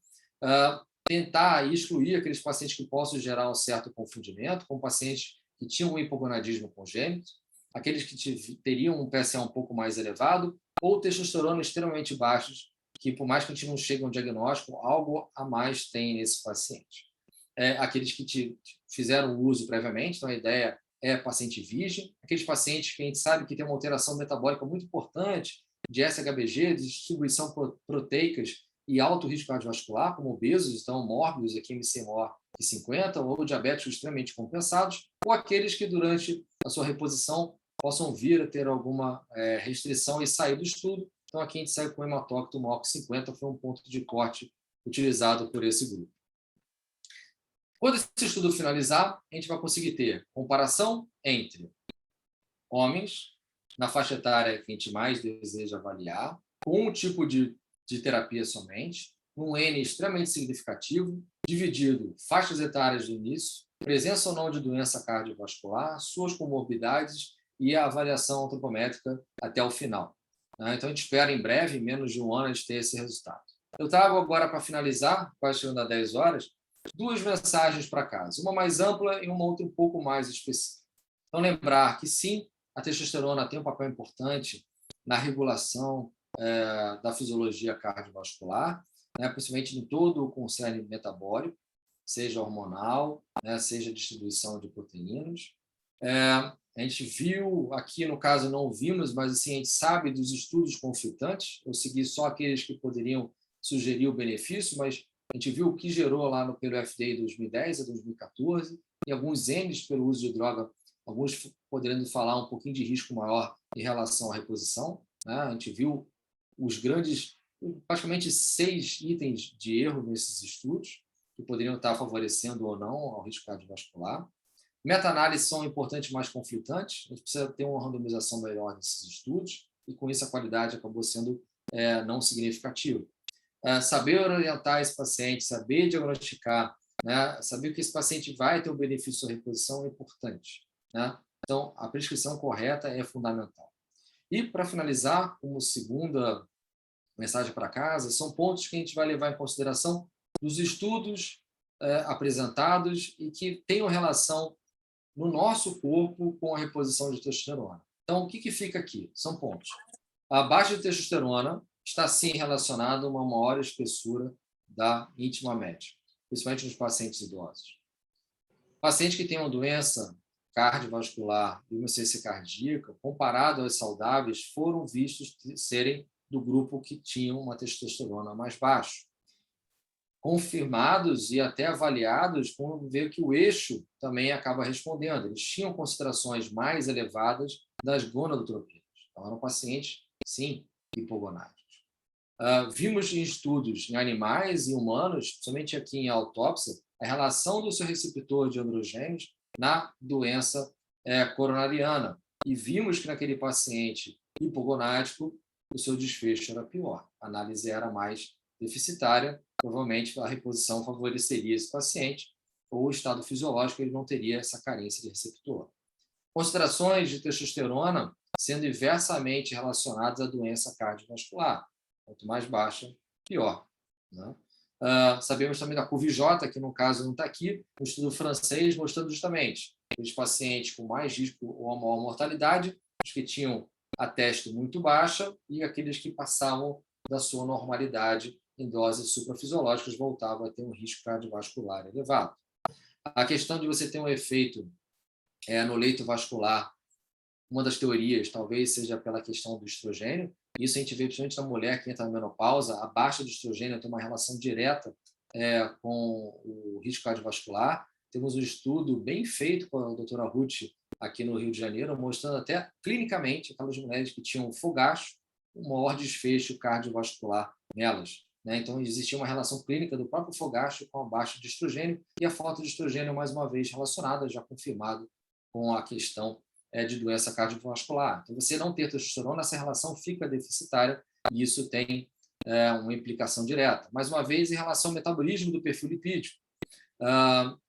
Speaker 3: tentar excluir aqueles pacientes que possam gerar um certo confundimento, com pacientes que tinham um hipogonadismo congênito, aqueles que teriam um PSA um pouco mais elevado, ou testosterona extremamente baixos, que por mais que a gente não chegue a um diagnóstico, algo a mais tem nesse paciente. Aqueles que fizeram uso previamente, então a ideia é paciente virgem, aqueles pacientes que a gente sabe que tem uma alteração metabólica muito importante de SHBG, de distribuição proteicas e alto risco cardiovascular, como obesos, então mórbidos, aqui MC maior que 50, ou diabéticos extremamente compensados, ou aqueles que durante a sua reposição possam vir a ter alguma restrição e sair do estudo. Então aqui a gente segue com o hematócrito maior que 50, foi um ponto de corte utilizado por esse grupo. Quando esse estudo finalizar, a gente vai conseguir ter comparação entre homens, na faixa etária que a gente mais deseja avaliar, com um tipo de terapia somente, um N extremamente significativo, dividido faixas etárias do início, presença ou não de doença cardiovascular, suas comorbidades e a avaliação antropométrica até o final. Então, a gente espera em breve, em menos de um ano, a gente ter esse resultado. Eu trago agora, para finalizar, quase chegando a 10 horas, 2 mensagens para casa, uma mais ampla e uma outra um pouco mais específica. Então, lembrar que, sim, a testosterona tem um papel importante na regulação da fisiologia cardiovascular, principalmente em todo o concerne metabólico, seja hormonal, seja distribuição de proteínas. A gente viu, aqui no caso não vimos, mas assim, a gente sabe dos estudos conflitantes, eu segui só aqueles que poderiam sugerir o benefício, mas a gente viu o que gerou lá pelo FDA de 2010 a 2014, e alguns Ns pelo uso de droga, alguns podendo falar um pouquinho de risco maior em relação à reposição. A gente viu os grandes, praticamente 6 itens de erro nesses estudos, que poderiam estar favorecendo ou não ao risco cardiovascular. Meta-análises são importantes, mas conflitantes. A gente precisa ter uma randomização melhor nesses estudos, e com isso a qualidade acabou sendo não significativa. Saber orientar esse paciente, saber diagnosticar, saber que esse paciente vai ter um benefício da reposição é importante. Então, a prescrição correta é fundamental. E, para finalizar, como segunda mensagem para casa, são pontos que a gente vai levar em consideração dos estudos apresentados e que tenham relação no nosso corpo com a reposição de testosterona. Então, o que fica aqui? São pontos. A baixa de testosterona está, sim, relacionada a uma maior espessura da íntima média, principalmente nos pacientes idosos. Pacientes que têm uma doença cardiovascular e uma insuficiência cardíaca, comparado aos saudáveis, foram vistos serem do grupo que tinham uma testosterona mais baixa. Confirmados e até avaliados, vamos ver que o eixo também acaba respondendo. Eles tinham concentrações mais elevadas das gonadotropinas. Então, eram pacientes, sim, hipogonáticos. Vimos em estudos em animais e humanos, principalmente aqui em autópsia, a relação do seu receptor de androgênios na doença coronariana. E vimos que naquele paciente hipogonático, o seu desfecho era pior. A análise era mais deficitária, provavelmente a reposição favoreceria esse paciente, ou o estado fisiológico ele não teria essa carência de receptor. Considerações de testosterona sendo inversamente relacionadas à doença cardiovascular. Quanto mais baixa, pior. Sabemos também da CUVJ, que no caso não está aqui, um estudo francês mostrando justamente os pacientes com mais risco ou maior mortalidade, os que tinham a testo muito baixa e aqueles que passavam da sua normalidade em doses suprafisiológicas voltavam a ter um risco cardiovascular elevado. A questão de você ter um efeito no leito vascular, uma das teorias talvez seja pela questão do estrogênio. Isso a gente vê principalmente na mulher que entra na menopausa, a baixa do estrogênio tem uma relação direta com o risco cardiovascular. Temos um estudo bem feito com a doutora Ruth aqui no Rio de Janeiro, mostrando até clinicamente aquelas mulheres que tinham fogacho, um maior desfecho cardiovascular nelas. Então, existia uma relação clínica do próprio fogacho com a baixa de estrogênio e a falta de estrogênio, mais uma vez, relacionada, já confirmado com a questão de doença cardiovascular. Então, você não ter testosterona, essa relação fica deficitária e isso tem uma implicação direta. Mais uma vez, em relação ao metabolismo do perfil lipídico,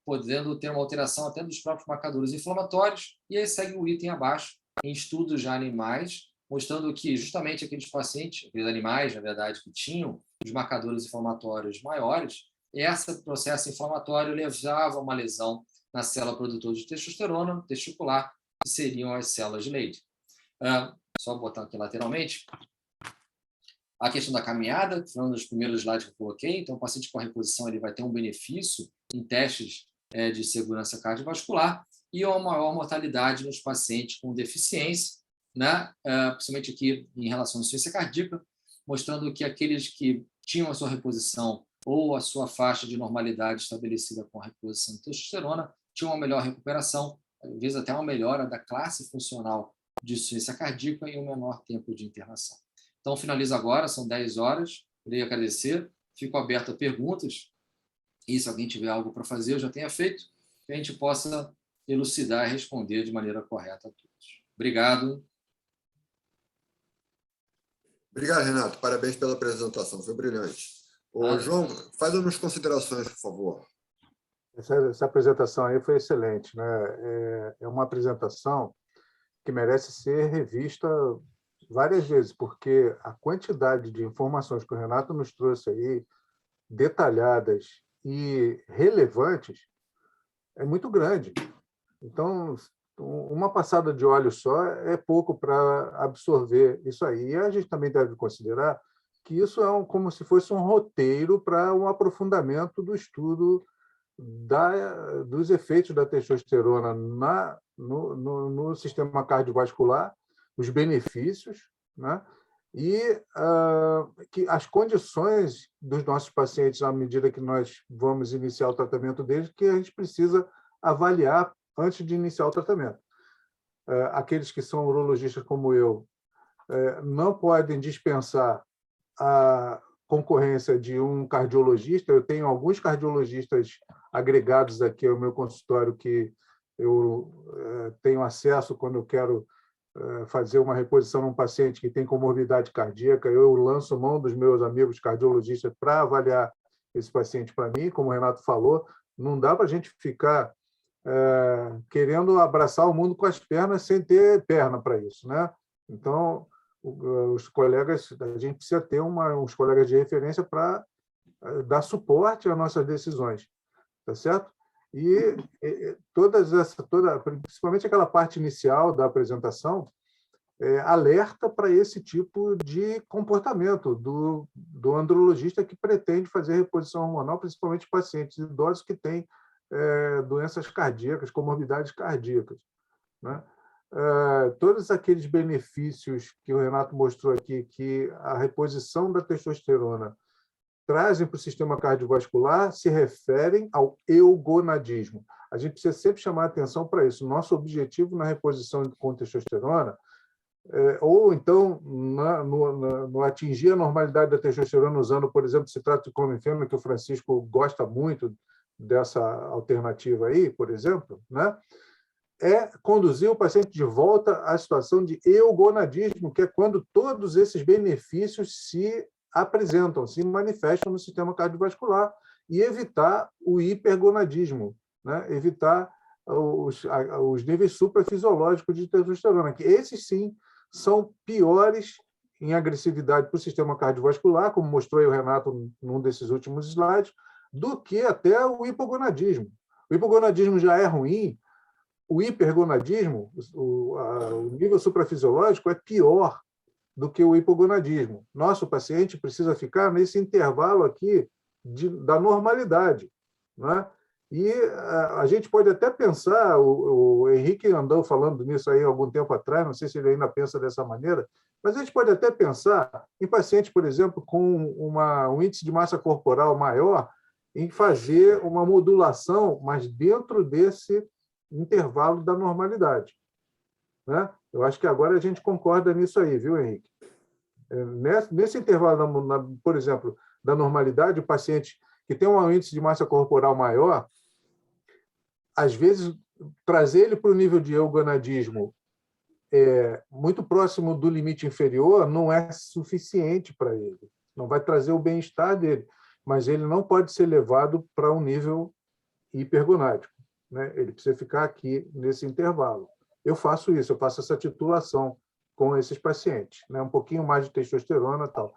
Speaker 3: podendo ter uma alteração até dos próprios marcadores inflamatórios, e aí segue o item abaixo, em estudos já animais, mostrando que justamente aqueles pacientes, aqueles animais, na verdade, que tinham os marcadores inflamatórios maiores, esse processo inflamatório levava a uma lesão na célula produtora de testosterona testicular, que seriam as células de Leydig. Só botar aqui lateralmente. A questão da caminhada, que foi um dos primeiros slides que eu coloquei. Então, o paciente com a reposição ele vai ter um benefício em testes de segurança cardiovascular e uma maior mortalidade nos pacientes com deficiência, né? Principalmente aqui em relação à insuficiência cardíaca, mostrando que aqueles que tinham a sua reposição ou a sua faixa de normalidade estabelecida com a reposição de testosterona tinham uma melhor recuperação, às vezes até uma melhora da classe funcional de insuficiência cardíaca e um menor tempo de internação. Então, finalizo agora, são 10 horas. Queria agradecer. Fico aberto a perguntas. E se alguém tiver algo para fazer, eu já tenha feito, que a gente possa elucidar e responder de maneira correta a todos. Obrigado.
Speaker 1: Obrigado, Renato. Parabéns pela apresentação. Foi brilhante. João, faz umas considerações, por favor.
Speaker 2: Essa apresentação aí foi excelente, né? É uma apresentação que merece ser revista várias vezes, porque a quantidade de informações que o Renato nos trouxe aí, detalhadas e relevantes, é muito grande. Então, uma passada de olho só é pouco para absorver isso aí. E a gente também deve considerar que isso é como se fosse um roteiro para um aprofundamento do estudo dos efeitos da testosterona no sistema cardiovascular, os benefícios, né? E que as condições dos nossos pacientes, à medida que nós vamos iniciar o tratamento deles, que a gente precisa avaliar antes de iniciar o tratamento. Aqueles que são urologistas como eu não podem dispensar a concorrência de um cardiologista. Eu tenho alguns cardiologistas agregados aqui ao meu consultório que eu tenho acesso quando eu quero fazer uma reposição num paciente que tem comorbidade cardíaca. Eu lanço mão dos meus amigos cardiologistas para avaliar esse paciente para mim. Como o Renato falou, não dá para a gente ficar querendo abraçar o mundo com as pernas sem ter perna para isso, né? Então, os colegas, a gente precisa ter uns colegas de referência para dar suporte às nossas decisões, tá certo? E principalmente aquela parte inicial da apresentação, alerta para esse tipo de comportamento do andrologista que pretende fazer reposição hormonal, principalmente pacientes idosos que têm doenças cardíacas, comorbidades cardíacas, né? Todos aqueles benefícios que o Renato mostrou aqui, que a reposição da testosterona trazem para o sistema cardiovascular, se referem ao eugonadismo. A gente precisa sempre chamar a atenção para isso. Nosso objetivo na reposição com testosterona, ou então no atingir a normalidade da testosterona usando, por exemplo, citrato de clomifeno, que o Francisco gosta muito dessa alternativa aí, por exemplo, né? É conduzir o paciente de volta à situação de eugonadismo, que é quando todos esses benefícios se apresentam, se manifestam no sistema cardiovascular, e evitar o hipergonadismo, né? Evitar os níveis suprafisiológicos de testosterona, que esses sim são piores em agressividade para o sistema cardiovascular, como mostrou aí o Renato num desses últimos slides, do que até o hipogonadismo. O hipogonadismo já é ruim, o hipergonadismo, o nível suprafisiológico, é pior do que o hipogonadismo. Nosso paciente precisa ficar nesse intervalo aqui da normalidade, né? E a gente pode até pensar, o Henrique andou falando nisso aí há algum tempo atrás, não sei se ele ainda pensa dessa maneira, mas a gente pode até pensar em pacientes, por exemplo, com um índice de massa corporal maior, em fazer uma modulação, mas dentro desse intervalo da normalidade, né? Eu acho que agora a gente concorda nisso aí, viu, Henrique? Nesse intervalo, por exemplo, da normalidade, o paciente que tem um índice de massa corporal maior, às vezes, trazer ele para o nível de eugonadismo muito próximo do limite inferior não é suficiente para ele. não vai trazer o bem-estar dele, mas ele não pode ser levado para um nível hipergonádico, né? Ele precisa ficar aqui nesse intervalo. Eu faço isso, eu faço essa titulação com esses pacientes, né? Um pouquinho mais de testosterona e tal.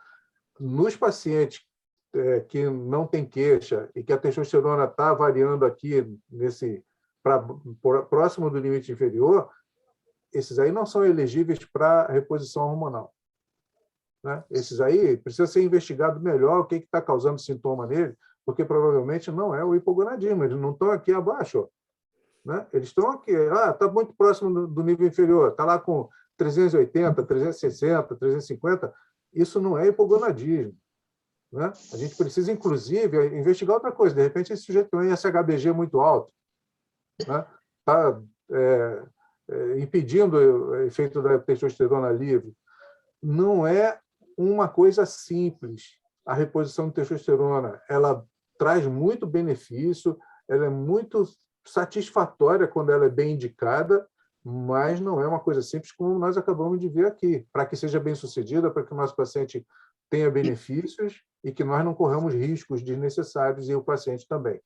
Speaker 2: Nos pacientes que não tem queixa e que a testosterona está variando aqui próximo do limite inferior, esses aí não são elegíveis para reposição hormonal, né? Esses aí precisa ser investigado melhor o que está causando sintoma nele, porque provavelmente não é o hipogonadismo, eles não estão aqui abaixo, né? Eles estão aqui, está muito próximo do nível inferior, está lá com 380, 360, 350, isso não é hipogonadismo, né? A gente precisa, inclusive, investigar outra coisa, de repente esse sujeito tem um SHBG muito alto, né? Está impedindo o efeito da testosterona livre. Não é uma coisa simples. A reposição de testosterona, ela traz muito benefício, ela é muito satisfatória quando ela é bem indicada, mas não é uma coisa simples como nós acabamos de ver aqui. Para que seja bem-sucedida, para que o nosso paciente tenha benefícios e que nós não corramos riscos desnecessários e o paciente também,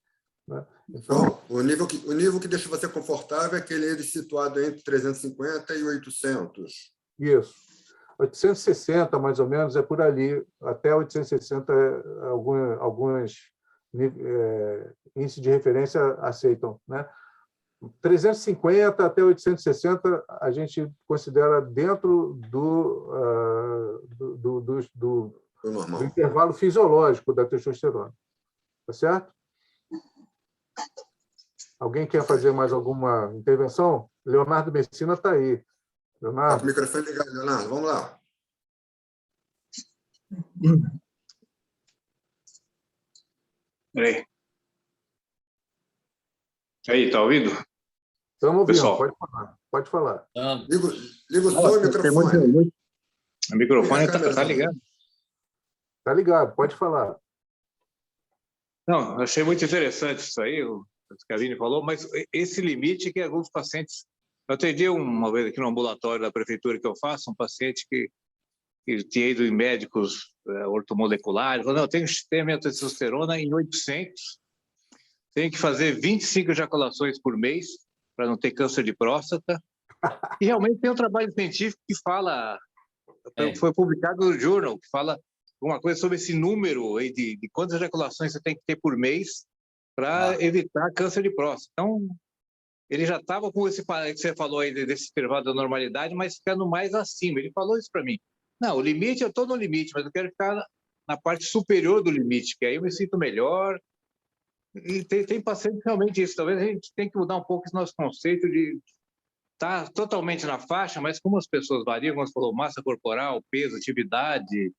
Speaker 2: né?
Speaker 1: Então, o nível que deixa você confortável é aquele situado entre 350 e 800.
Speaker 2: Isso. 860, mais ou menos, é por ali. Até 860, alguns índices de referência aceitam, né? 350 até 860 a gente considera dentro do intervalo fisiológico da testosterona. Tá certo? Alguém quer fazer mais alguma intervenção? Leonardo Messina está aí. Leonardo.
Speaker 1: Tá com o microfone ligado, Leonardo. Vamos lá.
Speaker 4: Peraí. Aí, tá ouvindo?
Speaker 2: Estamos ouvindo,
Speaker 4: Pessoal.
Speaker 2: Pode falar.
Speaker 1: Liga o som e o microfone.
Speaker 4: O microfone tá ligado.
Speaker 2: Está ligado, pode falar.
Speaker 4: Não, achei muito interessante isso aí, o Scavini falou, mas esse limite que alguns pacientes... Eu atendi uma vez aqui no ambulatório da prefeitura que eu faço, um paciente que tinha ido em médicos ortomoleculares, falou, não, eu tenho que ter minha testosterona em 800, tenho que fazer 25 ejaculações por mês para não ter câncer de próstata. E realmente tem um trabalho científico que fala, foi publicado no Journal, que fala alguma coisa sobre esse número aí de quantas ejaculações você tem que ter por mês para evitar câncer de próstata. Então, ele já estava com esse que você falou aí desse intervalo da normalidade, mas ficando mais acima. Ele falou isso para mim. Não, o limite, eu estou no limite, mas eu quero ficar na parte superior do limite, que aí eu me sinto melhor. E tem paciente realmente isso. Talvez a gente tenha que mudar um pouco esse nosso conceito de estar totalmente na faixa, mas como as pessoas variam, como você falou, massa corporal, peso, atividade,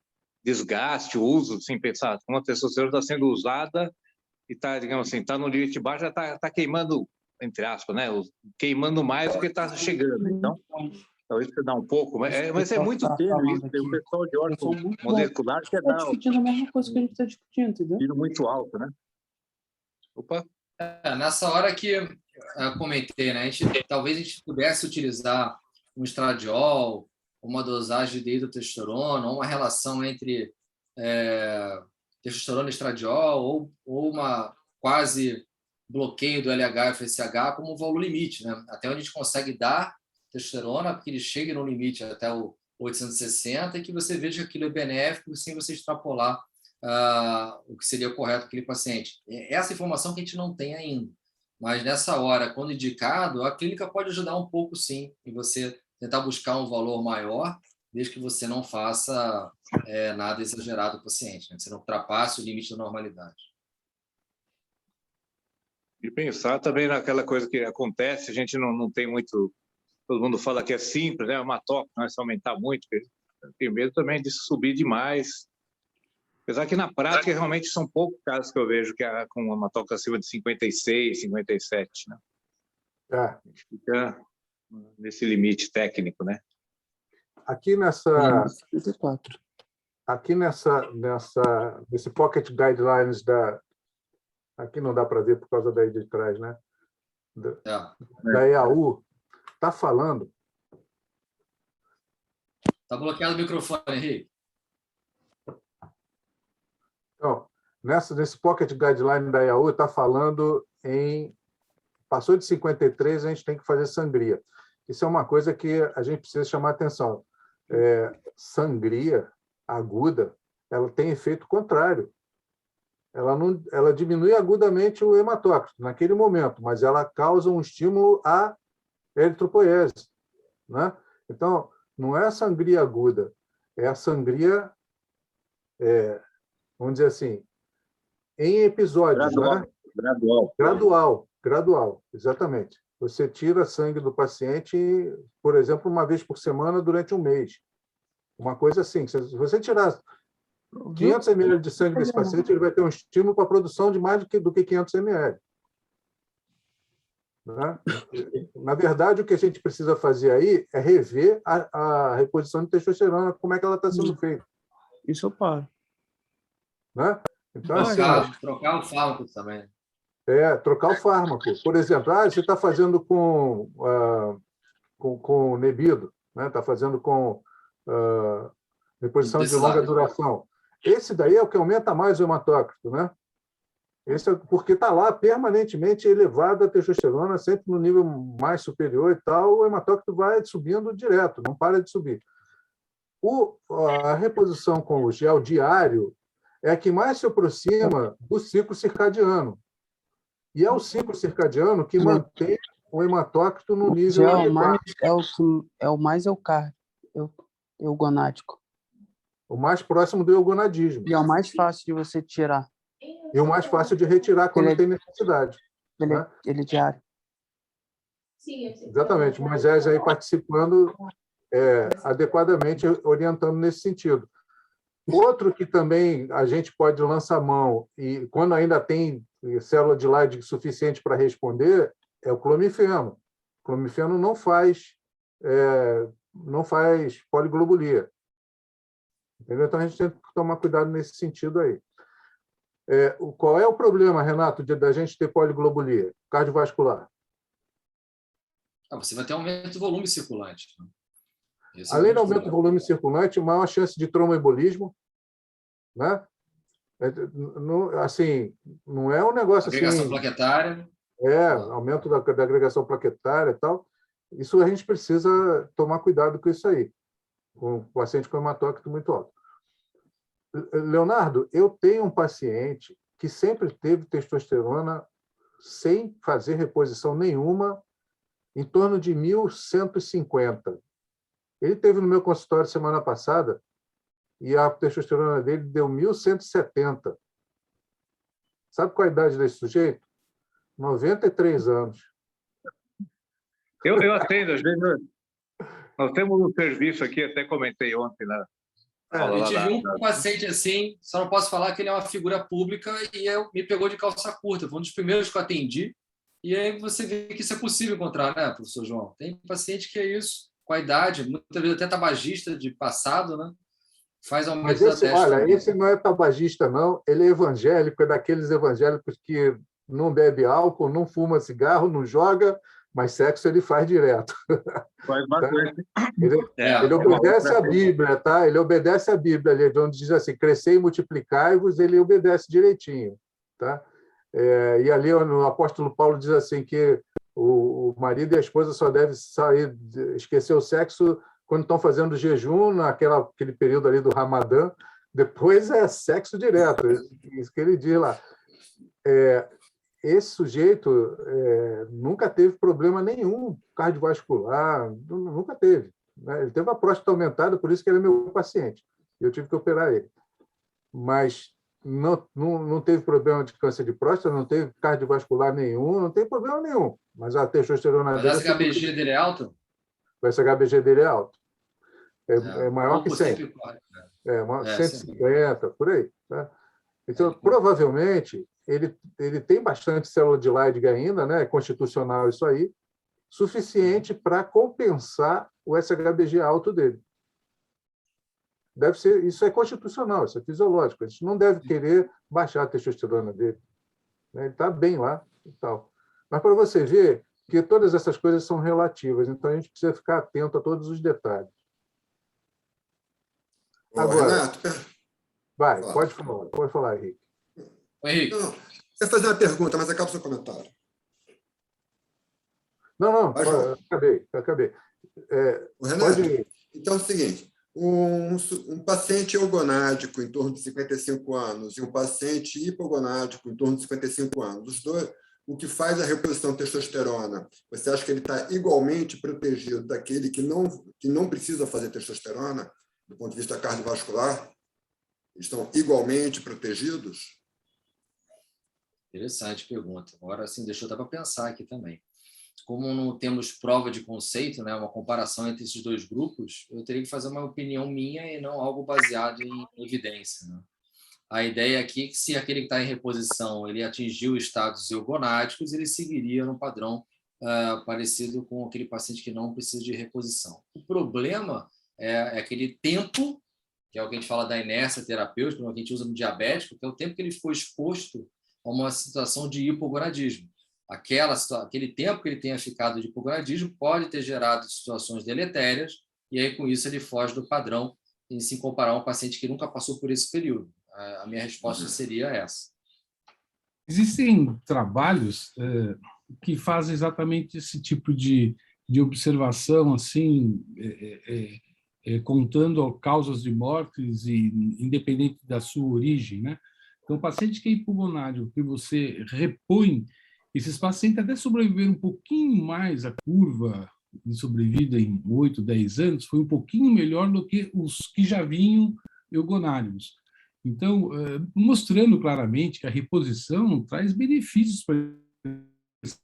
Speaker 4: desgaste, uso, sem pensar, como a testosterona está sendo usada e está, digamos assim, está no limite baixo, já está queimando, entre aspas, né? Queimando mais do que está chegando. Então, talvez você dá um pouco, mas é muito tênue isso. Tem o pessoal de orto molecular que
Speaker 5: está discutindo a mesma coisa que a gente está discutindo, entendeu?
Speaker 4: Tiro muito alto, né? Opa.
Speaker 3: Nessa hora que eu comentei, né? Talvez a gente pudesse utilizar um estradiol, uma dosagem de hidrotestosterona, uma relação entre testosterona e estradiol, ou uma quase bloqueio do LH e FSH como um valor limite, né? Até onde a gente consegue dar testosterona, porque ele chegue no limite até o 860 e que você veja que aquilo é benéfico sem você extrapolar o que seria correto para aquele paciente. Essa informação que a gente não tem ainda. Mas nessa hora, quando indicado, a clínica pode ajudar um pouco, sim, em você tentar buscar um valor maior, desde que você não faça nada exagerado para o paciente, né? Que você não ultrapasse o limite da normalidade.
Speaker 4: E pensar também naquela coisa que acontece, a gente não tem muito... Todo mundo fala que é simples, né? Uma toca, não é se aumentar muito, tem medo também de subir demais. Apesar que na prática realmente são poucos casos que eu vejo que com uma toca acima de 56, 57, né? A gente fica nesse limite técnico, né?
Speaker 2: Aqui nesse Pocket Guidelines aqui não dá para ver por causa daí de trás, né? Da EAU, está falando.
Speaker 3: Está bloqueado o microfone, Henrique.
Speaker 2: Então, nesse Pocket Guideline da IAU, está falando passou de 53, a gente tem que fazer sangria. Isso é uma coisa que a gente precisa chamar atenção. Sangria aguda, ela tem efeito contrário. Ela diminui agudamente o hematócrito naquele momento, mas ela causa um estímulo à eritropoiese, né? Então, não é a sangria aguda, é a sangria, vamos dizer assim, em episódios,
Speaker 4: Gradual.
Speaker 2: né?
Speaker 4: Gradual.
Speaker 2: Gradual, exatamente. Você tira sangue do paciente, por exemplo, uma vez por semana durante um mês. Uma coisa assim. Se você tirar 500 ml de sangue desse paciente, ele vai ter um estímulo para a produção de mais do que 500 ml. Né? Na verdade, o que a gente precisa fazer aí é rever a reposição de testosterona, como é que ela está sendo feita.
Speaker 5: Isso eu paro.
Speaker 2: Né? Então, assim,
Speaker 3: Trocar o fármaco também.
Speaker 2: trocar o fármaco. Por exemplo, você está fazendo com Nebido, né? Está fazendo com reposição de longa duração. Esse daí é o que aumenta mais o hematócrito, né? Esse porque está lá permanentemente elevada a testosterona, sempre no nível mais superior e tal, o hematócrito vai subindo direto, não para de subir. A reposição com o gel diário é a que mais se aproxima do ciclo circadiano. E é o ciclo circadiano que mantém o hematócrito no nível adequado.
Speaker 5: É o CAR, eugonádico.
Speaker 2: O mais próximo do eugonadismo.
Speaker 5: E é o mais fácil de você tirar.
Speaker 2: E o mais fácil de retirar quando tem necessidade.
Speaker 5: Ele é diário.
Speaker 2: Exatamente. Moisés aí participando adequadamente, orientando nesse sentido. Outro que também a gente pode lançar mão, e quando ainda tem célula de Leydig suficiente para responder, é o clomifeno. O clomifeno não faz poliglobulia. Entendeu? Então, a gente tem que tomar cuidado nesse sentido aí. Qual é o problema, Renato, da gente ter poliglobulia cardiovascular?
Speaker 3: Você vai ter aumento do volume circulante.
Speaker 2: Além do aumento do volume circulante, maior chance de tromboembolismo, né? Assim, não é um negócio
Speaker 3: agregação
Speaker 2: assim...
Speaker 3: plaquetária.
Speaker 2: Aumento da agregação plaquetária e tal. Isso a gente precisa tomar cuidado com isso aí, com o paciente com hematócrito muito alto. Leonardo, eu tenho um paciente que sempre teve testosterona sem fazer reposição nenhuma, em torno de 1.150. Ele teve no meu consultório semana passada e a testosterona dele deu 1.170. Sabe qual a idade desse sujeito? 93 anos.
Speaker 4: Eu atendo, às vezes. Nós temos um serviço aqui, até comentei ontem, né?
Speaker 3: Eu tive um paciente assim, só não posso falar que ele é uma figura pública e me pegou de calça curta. Foi um dos primeiros que eu atendi. E aí você vê que isso é possível encontrar, né, professor João? Tem paciente que é isso, com a idade, muitas vezes até tabagista de passado, né? Faz aumento da testa.
Speaker 2: Olha, esse não é tabagista, não. Ele é evangélico, é daqueles evangélicos que não bebe álcool, não fuma cigarro, não joga, mas sexo ele faz direto.
Speaker 4: Faz bastante.
Speaker 2: Ele obedece à Bíblia, tá? Ele obedece à Bíblia, ali, onde diz assim, crescei e multiplicai-vos, ele obedece direitinho, tá? E ali no apóstolo Paulo diz assim que o marido e a esposa só devem esquecer o sexo quando estão fazendo jejum, naquele período ali do Ramadã, depois é sexo direto, isso que ele diz lá. Esse sujeito nunca teve problema nenhum cardiovascular, nunca teve. Né? Ele teve a próstata aumentada, por isso que ele é meu paciente. Eu tive que operar ele. Mas não teve problema de câncer de próstata, não teve cardiovascular nenhum, não tem problema nenhum. Mas a testosterona dele...
Speaker 3: Mas esse HBG dele é alto?
Speaker 2: O SHBG dele é alto. É maior que 100. 150, por aí. Tá? Então, provavelmente, ele tem bastante célula de Leydig ainda, né? É constitucional isso aí, suficiente para compensar o SHBG alto dele. Deve ser, isso é constitucional, isso é fisiológico. A gente não deve querer baixar a testosterona dele. Né? Ele está bem lá e tal. Mas para você ver que todas essas coisas são relativas, então a gente precisa ficar atento a todos os detalhes.
Speaker 1: Agora, Renato,
Speaker 2: Vai,
Speaker 1: Claro.
Speaker 2: pode falar, Henrique.
Speaker 3: Ô, Henrique,
Speaker 1: Não, você ia fazer uma pergunta, mas acaba o seu comentário.
Speaker 2: Não,
Speaker 1: Vai, João.
Speaker 2: acabei.
Speaker 1: Renato,
Speaker 2: Pode ir.
Speaker 1: então é o seguinte, um paciente eugonádico em torno de 55 anos e um paciente hipogonádico em torno de 55 anos, os dois, o que faz a reposição de testosterona? Você acha que ele está igualmente protegido daquele que não precisa fazer testosterona, do ponto de vista cardiovascular? Estão igualmente protegidos?
Speaker 3: interessante pergunta. Agora, assim, deixa eu dar para pensar aqui também. Como não temos prova de conceito, né, uma comparação entre esses dois grupos, eu teria que fazer uma opinião minha e não algo baseado em evidência, né? A ideia aqui é que se aquele que está em reposição ele atingiu estados eugonáticos, ele seguiria no padrão parecido com aquele paciente que não precisa de reposição. O problema é aquele tempo, que é o que a gente fala da inércia terapêutica, que a gente usa no diabético, que é o tempo que ele foi exposto a uma situação de hipogonadismo. Aquele tempo que ele tenha ficado de hipogonadismo pode ter gerado situações deletérias, e aí, com isso, ele foge do padrão em se comparar a um paciente que nunca passou por esse período. A minha resposta seria essa.
Speaker 6: Existem trabalhos que fazem exatamente esse tipo de observação, assim, contando causas de mortes e independente da sua origem, né? Então, o paciente que é hipogonádico, que você repõe, esses pacientes até sobreviveram um pouquinho mais, a curva de sobrevida em 8, 10 anos foi um pouquinho melhor do que os que já vinham eugonários. Então, mostrando claramente que a reposição traz benefícios para esses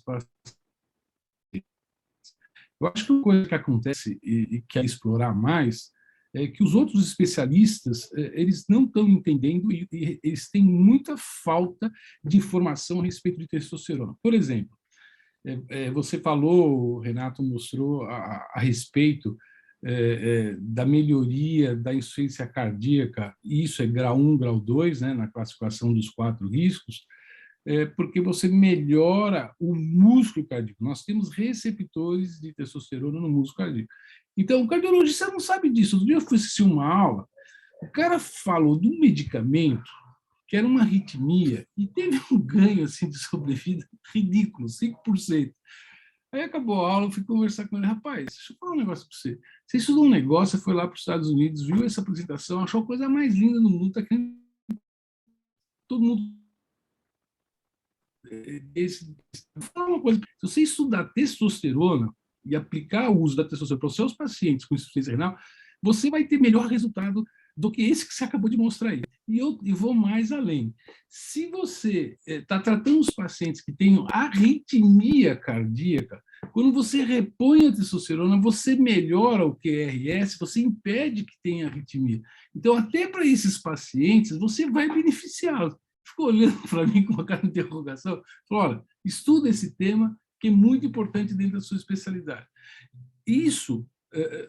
Speaker 6: pacientes. Eu acho que uma coisa que acontece e quer explorar mais é que os outros especialistas eles não estão entendendo e eles têm muita falta de informação a respeito de testosterona. Por exemplo, você falou, o Renato mostrou a respeito da melhoria da insuficiência cardíaca, isso é grau 1, grau 2, né, na classificação dos 4 riscos, porque você melhora o músculo cardíaco. Nós temos receptores de testosterona no músculo cardíaco. Então, o cardiologista não sabe disso. Outro dia eu fui assistir uma aula, o cara falou de um medicamento que era uma arritmia e teve um ganho assim, de sobrevida ridículo, 5%. Aí acabou a aula, eu fui conversar com ele. Rapaz, deixa eu falar um negócio para você. Você estudou um negócio, você foi lá para os Estados Unidos, viu essa apresentação, achou a coisa mais linda do mundo, tá querendo todo mundo... Vou falar uma coisa, se você estudar testosterona e aplicar o uso da testosterona para os seus pacientes com insuficiência renal, você vai ter melhor resultado do que esse que você acabou de mostrar aí. E eu vou mais além. Se você está tratando os pacientes que têm arritmia cardíaca, quando você repõe a testosterona, você melhora o QRS, você impede que tenha arritmia. Então, até para esses pacientes, você vai beneficiá-los. Ficou olhando para mim com uma cara de interrogação, falou, olha, estuda esse tema, que é muito importante dentro da sua especialidade. Isso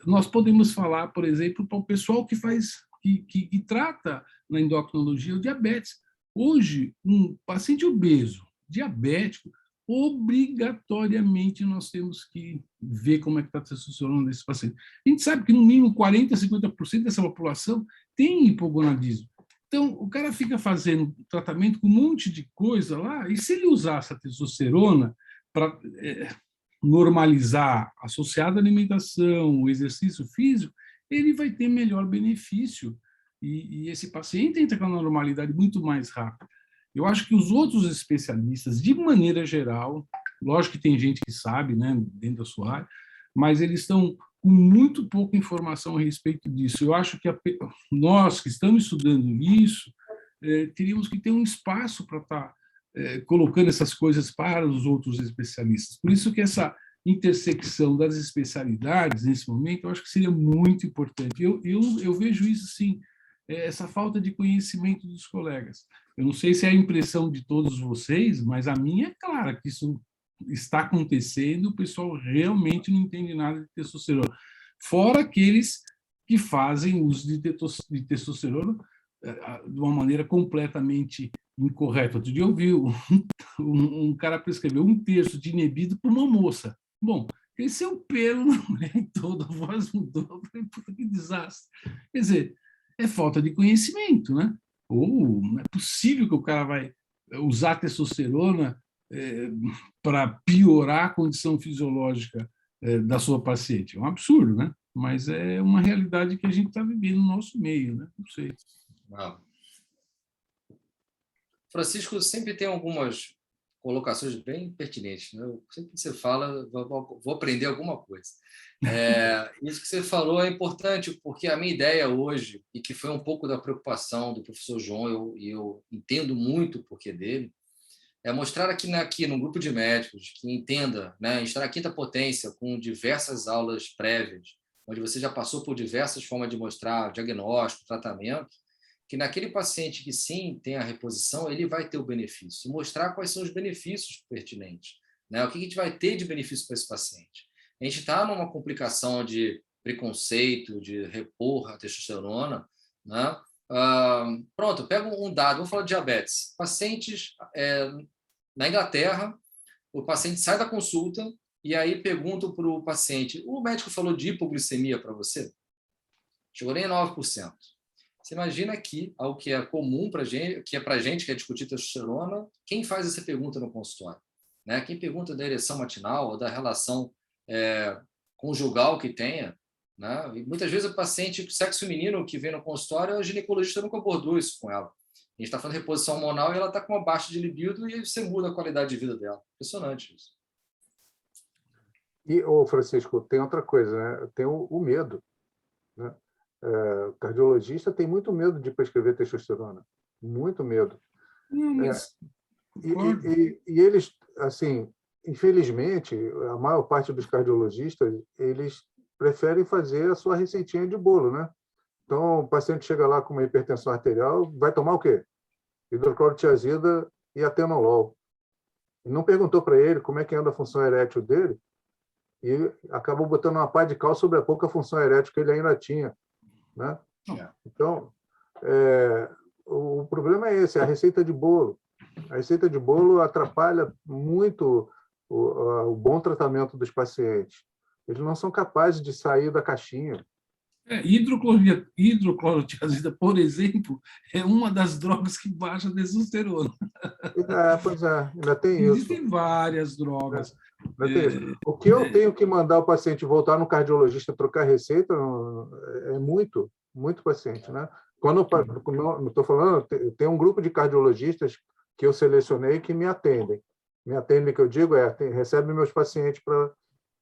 Speaker 6: nós podemos falar, por exemplo, para o pessoal que trata na endocrinologia o diabetes. Hoje, um paciente obeso, diabético, obrigatoriamente nós temos que ver como é que está a testosterona desse paciente. A gente sabe que, no mínimo, 40%, 50% dessa população tem hipogonadismo. Então, o cara fica fazendo tratamento com um monte de coisa lá, e se ele usasse a testosterona para normalizar, associado à alimentação, o exercício físico, ele vai ter melhor benefício. E esse paciente entra com a normalidade muito mais rápido. Eu acho que os outros especialistas, de maneira geral, lógico que tem gente que sabe, né, dentro da sua área, mas eles estão com muito pouca informação a respeito disso. Eu acho que nós que estamos estudando isso, teríamos que ter um espaço para estar colocando essas coisas para os outros especialistas. Por isso que essa intersecção das especialidades, nesse momento, eu acho que seria muito importante. Eu vejo isso, sim, essa falta de conhecimento dos colegas. Eu não sei se é a impressão de todos vocês, mas a minha é clara que isso está acontecendo, o pessoal realmente não entende nada de testosterona. Fora aqueles que fazem uso de testosterona de uma maneira completamente incorreta. Outro dia eu vi um cara prescreveu 1/3 de Nebido para uma moça. Bom, cresceu o pelo na mulher toda, a voz mudou. Eu falei, puta, que desastre. Quer dizer, é falta de conhecimento, né? Ou não é possível que o cara vai usar testosterona para piorar a condição fisiológica da sua paciente. É um absurdo, né? Mas é uma realidade que a gente está vivendo no nosso meio, né? Não sei.
Speaker 3: Uau. Francisco sempre tem algumas colocações bem pertinentes, né? Sempre que você fala, vou aprender alguma coisa. Isso que você falou é importante, porque a minha ideia hoje, e que foi um pouco da preocupação do professor João, e eu entendo muito o porquê dele, é mostrar aqui no grupo de médicos que entenda, né? A gente está na quinta potência, com diversas aulas prévias, onde você já passou por diversas formas de mostrar diagnóstico, tratamento, que naquele paciente que sim tem a reposição, ele vai ter o benefício, mostrar quais são os benefícios pertinentes, né? O que a gente vai ter de benefício para esse paciente. A gente está numa complicação de preconceito, de repor a testosterona, né? Pronto, pega um dado, vamos falar de diabetes. Pacientes na Inglaterra, o paciente sai da consulta e aí pergunta para o paciente, o médico falou de hipoglicemia para você? Chegou nem a 9%. Você imagina que algo que é comum para a gente, que é discutir testosterona, quem faz essa pergunta no consultório? Né? Quem pergunta da ereção matinal ou da relação conjugal que tenha, né? E muitas vezes o paciente sexo feminino que vem no consultório, o ginecologista nunca abordou isso com ela. A gente está falando de reposição hormonal e ela está com uma baixa de libido e você muda a qualidade de vida dela. Impressionante isso.
Speaker 2: E, Francisco, tem outra coisa, né? Tem o medo, né? O cardiologista tem muito medo de prescrever testosterona, muito medo.
Speaker 6: Não, mas...
Speaker 2: E eles, assim, infelizmente, a maior parte dos cardiologistas, eles preferem fazer a sua receitinha de bolo, né? Então, o paciente chega lá com uma hipertensão arterial, vai tomar o quê? Hidroclorotiazida e atenolol. E não perguntou para ele como é que anda a função erétil dele e acabou botando uma pá de cal sobre a pouca função erétil que ele ainda tinha, né? Então, o problema é esse, a receita de bolo. A receita de bolo atrapalha muito o bom tratamento dos pacientes. Eles não são capazes de sair da caixinha.
Speaker 6: Hidroclorotiazida, por exemplo, é uma das drogas que baixa a testosterona.
Speaker 2: Pois é, ainda tem isso.
Speaker 6: Existem várias drogas.
Speaker 2: O que eu tenho que mandar o paciente voltar no cardiologista trocar receita é muito paciente, né? Quando eu estou falando, tem um grupo de cardiologistas que eu selecionei que me atendem. Me atendem, que eu digo, recebem meus pacientes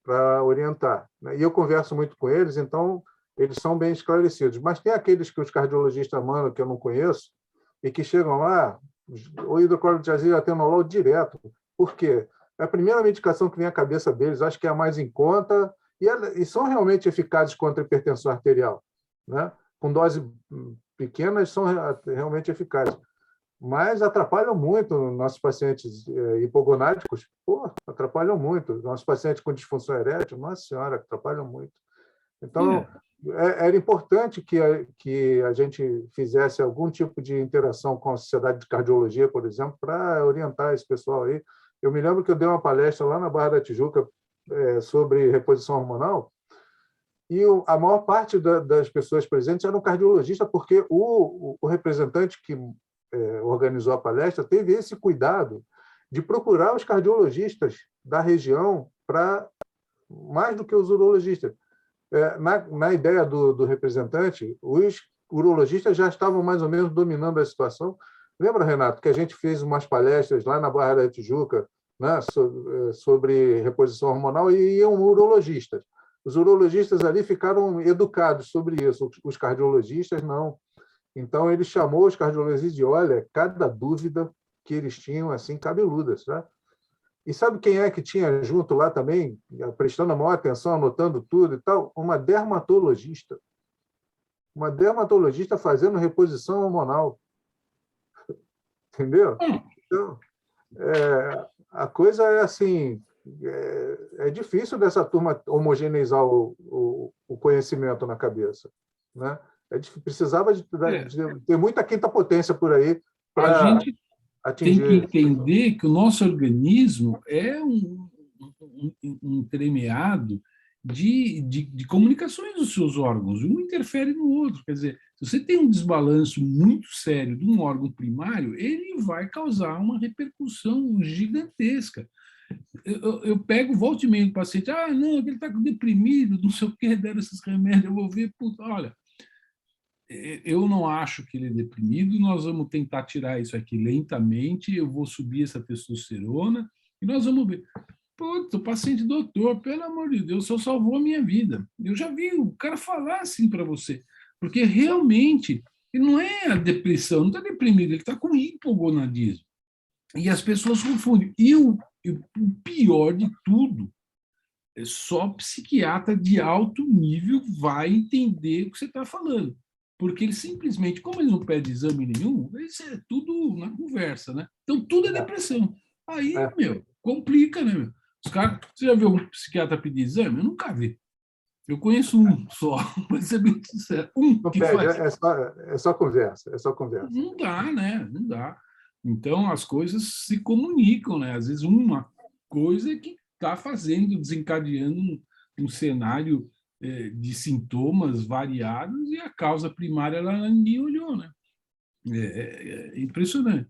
Speaker 2: para orientar, né? E eu converso muito com eles, então eles são bem esclarecidos. Mas tem aqueles que os cardiologistas mandam, que eu não conheço, e que chegam lá, o hidroclorotiazida e atenolol direto. Por quê? É a primeira medicação que vem à cabeça deles, acho que é a mais em conta, e são realmente eficazes contra a hipertensão arterial, né? Com doses pequenas, são realmente eficazes. Mas atrapalham muito nossos pacientes hipogonáticos, atrapalham muito. Nossos pacientes com disfunção erétil, nossa senhora, atrapalham muito. Então, era importante que a gente fizesse algum tipo de interação com a Sociedade de Cardiologia, por exemplo, para orientar esse pessoal aí. Eu me lembro que eu dei uma palestra lá na Barra da Tijuca sobre reposição hormonal, e a maior parte das pessoas presentes eram cardiologistas, porque o representante que organizou a palestra teve esse cuidado de procurar os cardiologistas da região mais do que os urologistas. Na ideia do representante, os urologistas já estavam mais ou menos dominando a situação. Lembra, Renato, que a gente fez umas palestras lá na Barra da Tijuca, né, sobre reposição hormonal, e iam urologistas. Os urologistas ali ficaram educados sobre isso, os cardiologistas não. Então, ele chamou os cardiologistas e olha, cada dúvida que eles tinham, assim, cabeludas, tá? E sabe quem é que tinha junto lá também, prestando a maior atenção, anotando tudo e tal? Uma dermatologista. Uma dermatologista fazendo reposição hormonal. Entendeu? Então, a coisa é assim, é difícil dessa turma homogeneizar o conhecimento na cabeça, né? Precisava de ter muita quinta potência por aí para atingir.
Speaker 6: Tem que entender que o nosso organismo é um entremeado de comunicações dos seus órgãos, um interfere no outro. Quer dizer, se você tem um desbalanço muito sério de um órgão primário, ele vai causar uma repercussão gigantesca. Eu pego, volta e meia do paciente, não, ele está deprimido, não sei o que, deram esses remédios, eu vou ver, puta, olha, eu não acho que ele é deprimido, nós vamos tentar tirar isso aqui lentamente, eu vou subir essa testosterona, e nós vamos ver. Puta, o paciente, doutor, pelo amor de Deus, o senhor salvou a minha vida. Eu já vi o cara falar assim para você, porque realmente ele não é a depressão, não está deprimido, ele está com hipogonadismo. E as pessoas confundem. E o pior de tudo, é só psiquiatra de alto nível vai entender o que você está falando. Porque ele simplesmente, como ele não pede exame nenhum, isso é tudo na conversa, né? Então, tudo é depressão. Aí, complica, né, meu? Os caras, você já viu um psiquiatra pedir exame? Eu nunca vi. Eu conheço um só, para ser bem sincero.
Speaker 2: Não
Speaker 6: que
Speaker 2: pede,
Speaker 6: faz.
Speaker 2: é só conversa, é só conversa.
Speaker 6: Não dá, né? Não dá. Então, as coisas se comunicam, né? Às vezes, uma coisa que está desencadeando um cenário de sintomas variados e a causa primária ela ninguém olhou, né? É impressionante.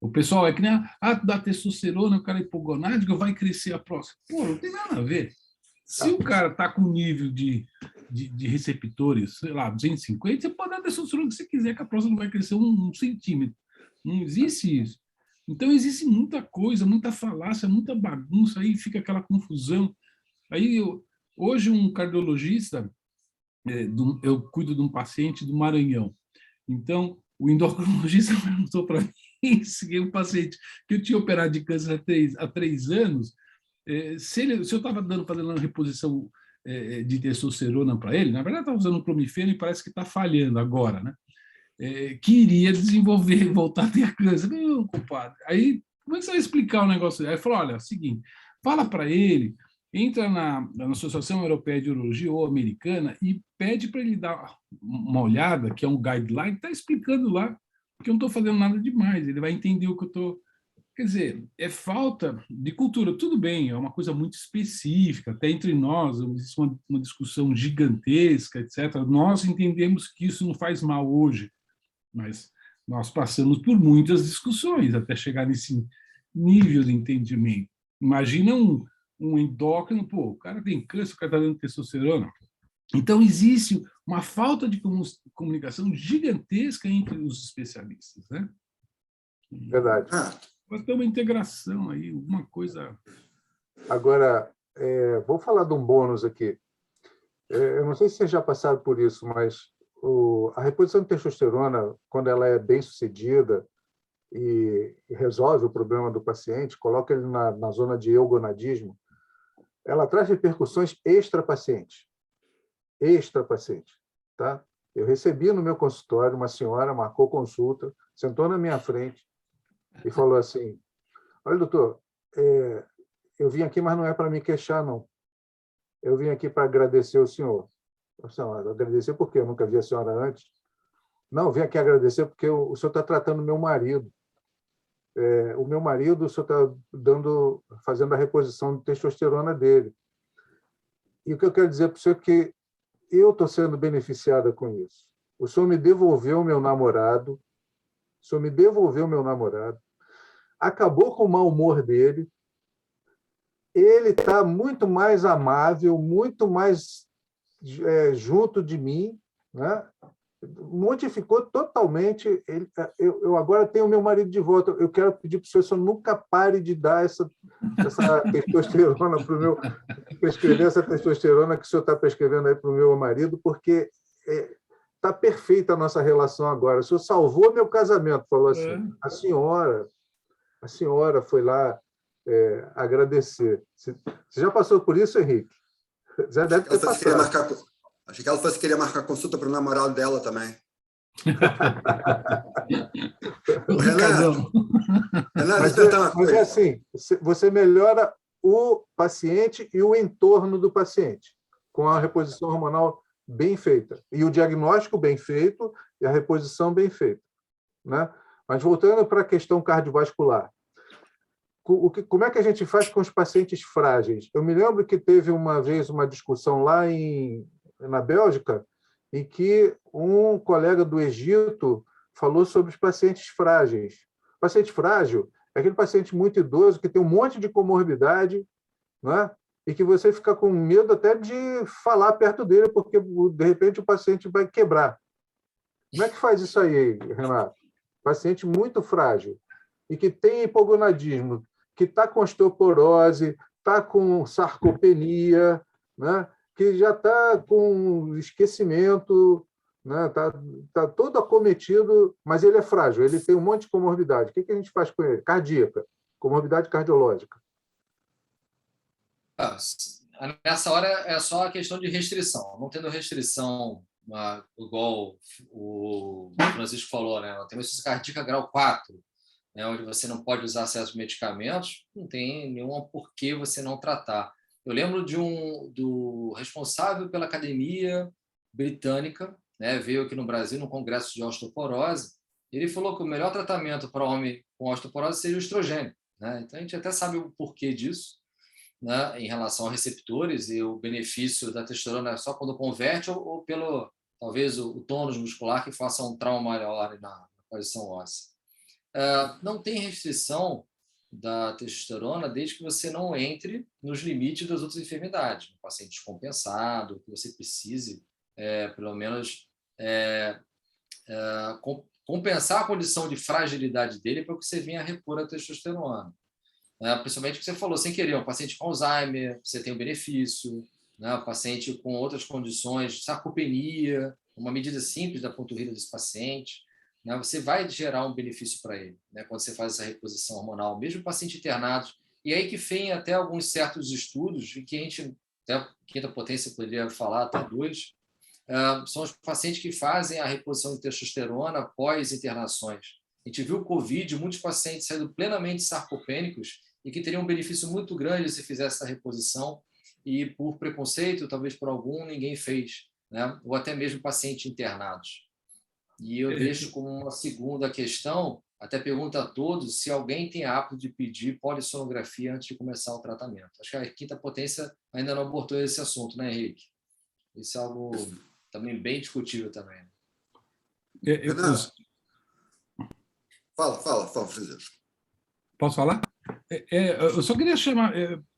Speaker 6: O pessoal é que nem dá testosterona, o cara é hipogonádico, vai crescer a próstata. Pô, não tem nada a ver. Se o cara está com nível de receptores, sei lá, 250, você pode dar testosterona que você quiser, que a próstata não vai crescer um centímetro. Não existe isso. Então, existe muita coisa, muita falácia, muita bagunça, aí fica aquela confusão. Aí, hoje, um cardiologista, eu cuido de um paciente do Maranhão. Então, o endocrinologista perguntou para mim, se um paciente que eu tinha operado de câncer há 3 anos, se eu estava fazendo uma reposição de testosterona para ele, na verdade, estava usando um clomifeno e parece que está falhando agora, né? Que iria desenvolver, voltar a ter câncer. Não, compadre. Aí, como é que você vai explicar o negócio? Aí ele falou, olha, é o seguinte, fala para ele, entra na Associação Europeia de Urologia ou americana e pede para ele dar uma olhada, que é um guideline, está explicando lá, porque eu não estou fazendo nada demais, ele vai entender o que eu estou... Quer dizer, é falta de cultura. Tudo bem, é uma coisa muito específica, até entre nós, existe uma discussão gigantesca, etc. Nós entendemos que isso não faz mal hoje, mas nós passamos por muitas discussões até chegar nesse nível de entendimento. Imagina um endócrino, pô, o cara tem câncer, o cara está dando testosterona. Então, existe uma falta de comunicação gigantesca entre os especialistas, né?
Speaker 2: Verdade.
Speaker 6: Vai ter uma integração aí, alguma coisa...
Speaker 2: Agora, vou falar de um bônus aqui. Eu não sei se vocês já passaram por isso, mas a reposição de testosterona, quando ela é bem sucedida e resolve o problema do paciente, coloca ele na zona de eugonadismo, ela traz repercussões extra-paciente. Extra-paciente. Tá? Eu recebi no meu consultório uma senhora, marcou consulta, sentou na minha frente e falou assim, olha, doutor, eu vim aqui, mas não é para me queixar, não. Eu vim aqui para agradecer ao senhor. Senhora, agradecer por quê? Eu nunca vi a senhora antes. Não, vim aqui agradecer porque o senhor está tratando o meu marido. O meu marido, o senhor está fazendo a reposição de testosterona dele. E o que eu quero dizer para o senhor é que eu estou sendo beneficiada com isso. O senhor me devolveu o meu namorado, acabou com o mau humor dele, ele está muito mais amável, muito mais junto de mim, né? Modificou totalmente. Eu agora tenho o meu marido de volta. Eu quero pedir para o senhor nunca pare de dar essa testosterona para o meu... prescrever essa testosterona que o senhor está prescrevendo aí para o meu marido, porque está perfeita a nossa relação agora. O senhor salvou meu casamento, falou assim. A senhora foi lá agradecer. Você já passou por isso, Henrique? Já deve ter passado.
Speaker 1: Achei que ela fosse querer marcar consulta para o namorado dela também. Renato,
Speaker 2: mas é assim, você melhora o paciente e o entorno do paciente com a reposição hormonal bem feita. E o diagnóstico bem feito e a reposição bem feita. Né? Mas voltando para a questão cardiovascular. como é que a gente faz com os pacientes frágeis? Eu me lembro que teve uma vez uma discussão lá na Bélgica, em que um colega do Egito falou sobre os pacientes frágeis. O paciente frágil é aquele paciente muito idoso que tem um monte de comorbidade, né? E que você fica com medo até de falar perto dele, porque, de repente, o paciente vai quebrar. Como é que faz isso aí, Renato? Paciente muito frágil e que tem hipogonadismo, que está com osteoporose, está com sarcopenia, né? Que já está com esquecimento, né? Tá todo acometido, mas ele é frágil, ele tem um monte de comorbidade. O que a gente faz com ele? Cardíaca, comorbidade cardiológica.
Speaker 3: Nessa hora é só a questão de restrição. Não tendo restrição, igual o Francisco falou, né? Tem uma insuficiência cardíaca grau 4, né? Onde você não pode usar certos medicamentos, não tem nenhum porquê você não tratar. Eu lembro do responsável pela Academia Britânica, né? Veio aqui no Brasil, no Congresso de Osteoporose. Ele falou que o melhor tratamento para homem com osteoporose seria o estrogênio, né? Então, a gente até sabe o porquê disso, né, em relação a receptores, e o benefício da testosterona é só quando converte ou pelo, talvez, o tônus muscular que faça um trauma maior na posição óssea. Não tem restrição da testosterona desde que você não entre nos limites das outras enfermidades. Um paciente descompensado, que você precise, pelo menos, compensar a condição de fragilidade dele para que você venha a repor a testosterona. Principalmente o que você falou, sem querer, um paciente com Alzheimer, você tem um benefício, né? Um paciente com outras condições, sarcopenia, uma medida simples da panturrilha desse paciente, né? Você vai gerar um benefício para ele, né? Quando você faz essa reposição hormonal, mesmo paciente internado. E aí que vem até alguns certos estudos, em que a gente, até a quinta potência poderia falar, até 2, são os pacientes que fazem a reposição de testosterona após internações. A gente viu o Covid, muitos pacientes saindo plenamente sarcopênicos e que teriam um benefício muito grande se fizesse essa reposição, e por preconceito, talvez por algum, ninguém fez, né? Ou até mesmo pacientes internados. E eu deixo como uma segunda questão, até pergunto a todos, se alguém tem hábito de pedir polissonografia antes de começar o tratamento. Acho que a quinta potência ainda não abordou esse assunto, né, Henrique? Isso é algo também bem discutível também.
Speaker 1: Fala, Francisco.
Speaker 6: Posso falar? Eu só queria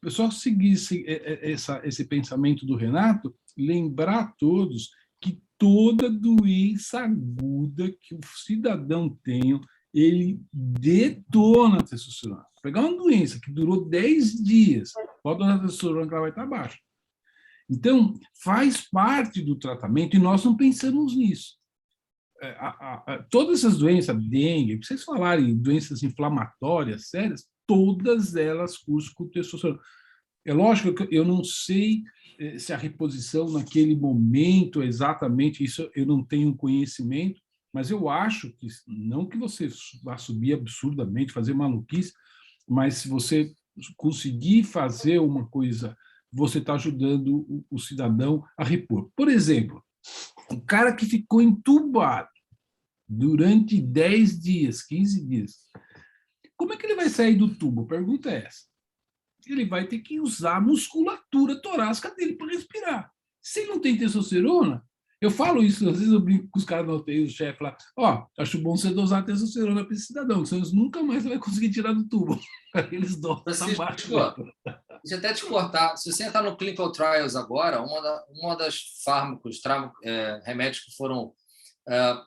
Speaker 6: eu só seguir esse pensamento do Renato, lembrar a todos que toda doença aguda que o cidadão tenha, ele detona a testosterona. Pegar uma doença que durou 10 dias, pode dar a testosterona que ela vai estar baixa. Então, faz parte do tratamento e nós não pensamos nisso. Todas essas doenças, dengue, que vocês falarem, doenças inflamatórias sérias, todas elas cursam com testosterona. É lógico que eu não sei se a reposição naquele momento exatamente, isso eu não tenho conhecimento, mas eu acho que, não que você vá subir absurdamente, fazer maluquice, mas se você conseguir fazer uma coisa, você está ajudando o cidadão a repor. Por exemplo, o cara que ficou entubado durante 10 dias, 15 dias, como é que ele vai sair do tubo? A pergunta é essa. Ele vai ter que usar a musculatura torácica dele para respirar. Se ele não tem testosterona, eu falo isso, às vezes eu brinco com os caras no UTI, o chefe lá, acho bom você dosar testosterona para esse cidadão, senão nunca mais você vai conseguir tirar do tubo. Eles dosam essa parte.
Speaker 3: Deixa eu até te cortar. Se você entrar no Clinical Trials agora, uma das fármacos, remédios que foram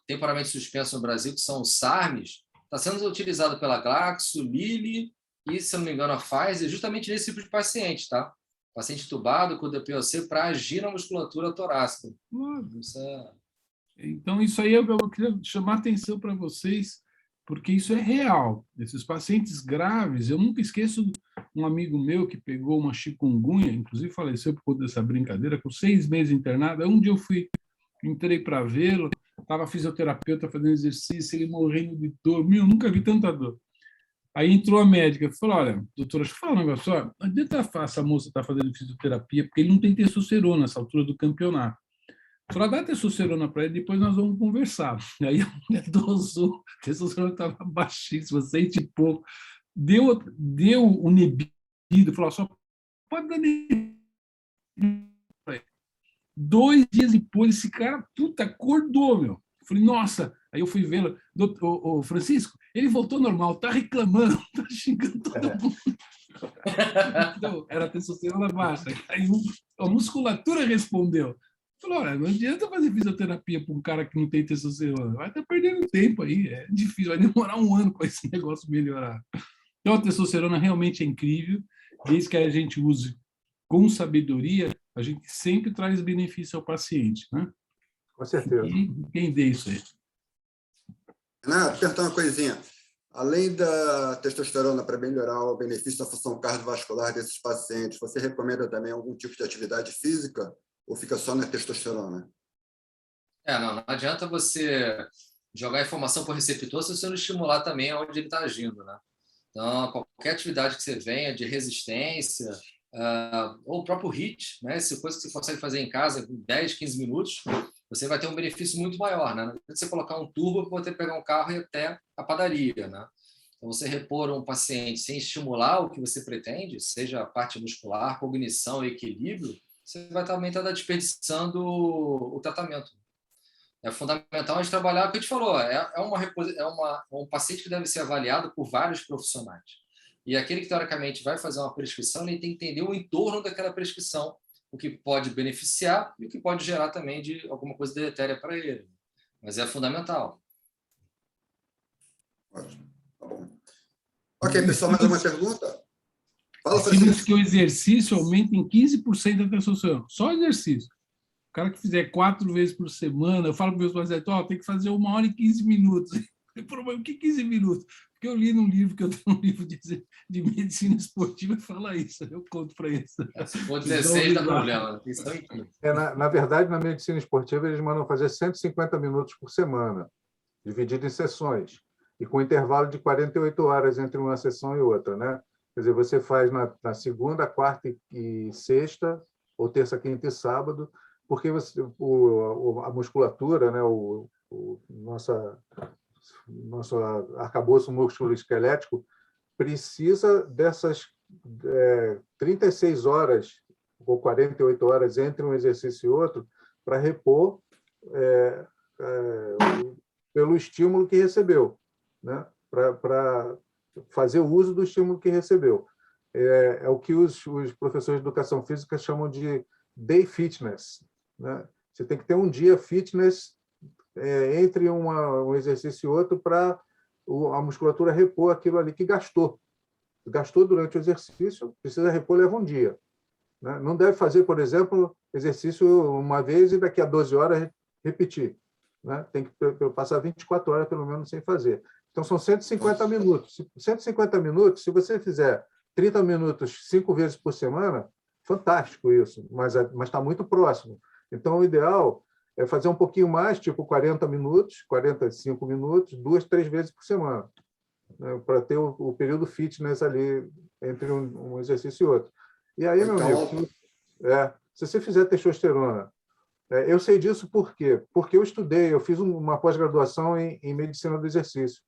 Speaker 3: temporariamente suspensos no Brasil, que são os SARMs, está sendo utilizado pela Glaxo, Lilly e, se não me engano, a Pfizer, justamente nesse tipo de paciente, tá? Paciente entubado com DPOC para agir na musculatura torácica.
Speaker 6: Então, isso aí eu queria chamar a atenção para vocês, porque isso é real. Esses pacientes graves, eu nunca esqueço um amigo meu que pegou uma chikungunya, inclusive faleceu por conta dessa brincadeira, com 6 meses internado. Um dia entrei para vê-lo, estava fisioterapeuta fazendo exercício, ele morrendo de dor. Eu nunca vi tanta dor. Aí entrou a médica e falou, olha, doutora, deixa eu falar um negócio, não adianta essa moça estar fazendo fisioterapia, porque ele não tem testosterona nessa altura do campeonato. Falou, dá testosterona para ele, depois nós vamos conversar. Aí a mulher dosou, a testosterona estava baixíssima, 100 e pouco. deu o nebido, falou, só pode dar nebido. 2 dias depois, esse cara, puta, acordou, meu. Eu falei, nossa. Aí eu fui vê-lo, o Francisco, ele voltou normal, tá reclamando, tá xingando todo mundo. Então, era testosterona baixa. Aí a musculatura respondeu. Falou, olha, não adianta fazer fisioterapia para um cara que não tem testosterona. Vai estar perdendo tempo aí, é difícil, vai demorar 1 ano para esse negócio melhorar. Então, a testosterona realmente é incrível, desde que a gente use com sabedoria, a gente sempre traz benefício ao paciente, né?
Speaker 2: Com certeza.
Speaker 6: Quem dê isso aí?
Speaker 1: Renato, perguntar uma coisinha. Além da testosterona para melhorar o benefício da função cardiovascular desses pacientes, você recomenda também algum tipo de atividade física ou fica só na testosterona?
Speaker 3: Não adianta você jogar informação para o receptor se você não estimular também onde ele está agindo, né? Então, qualquer atividade que você venha de resistência, ou o próprio HIIT, né? Essa coisa que você consegue fazer em casa em 10, 15 minutos, você vai ter um benefício muito maior, né? Não adianta você colocar um turbo para você pegar um carro e ir até a padaria, né? Então, você repor um paciente sem estimular o que você pretende, seja a parte muscular, cognição e equilíbrio, você vai também estar desperdiçando o tratamento. É fundamental a gente trabalhar o que a gente falou. Um paciente que deve ser avaliado por vários profissionais. E aquele que, teoricamente, vai fazer uma prescrição, ele tem que entender o entorno daquela prescrição, o que pode beneficiar e o que pode gerar também de alguma coisa deletéria para ele. Mas é fundamental.
Speaker 1: Ótimo. Tá bom. Ok, pessoal, mais uma pergunta? Fala,
Speaker 6: Diz
Speaker 1: Francisco.
Speaker 6: que o exercício aumenta em 15% a testosterona. Só exercício. O cara que fizer 4 vezes por semana, eu falo para os meus pacientes, tem que fazer 1 hora e 15 minutos. Eu falo, mas o que 15 minutos? Porque eu li num livro, que eu tenho um livro de medicina esportiva, fala isso, eu conto para eles.
Speaker 3: Se for 16, dá problema.
Speaker 2: Na verdade, na medicina esportiva, eles mandam fazer 150 minutos por semana, dividido em sessões, e com intervalo de 48 horas entre uma sessão e outra, né? Quer dizer, você faz na segunda, quarta e sexta, ou terça, quinta e sábado, porque a musculatura, né, nosso arcabouço musculoesquelético precisa dessas 36 horas ou 48 horas entre um exercício e outro para repor pelo estímulo que recebeu, né? Para fazer o uso do estímulo que recebeu. É o que os professores de educação física chamam de day fitness, né? Você tem que ter um dia fitness entre um exercício e outro para a musculatura repor aquilo ali que gastou. Gastou durante o exercício, precisa repor, leva um dia, né? Não deve fazer, por exemplo, exercício uma vez e daqui a 12 horas repetir, né? Tem que passar 24 horas, pelo menos, sem fazer. Então, são 150 minutos. 150 minutos, se você fizer 30 minutos 5 vezes por semana, fantástico isso, mas está muito próximo. Então, o ideal é fazer um pouquinho mais, tipo 40 minutos, 45 minutos, 2, 3 vezes por semana, né, para ter o período fitness ali entre um exercício e outro. E aí, meu amigo, se você fizer testosterona, eu sei disso por quê? Porque eu estudei, eu fiz uma pós-graduação em medicina do exercício,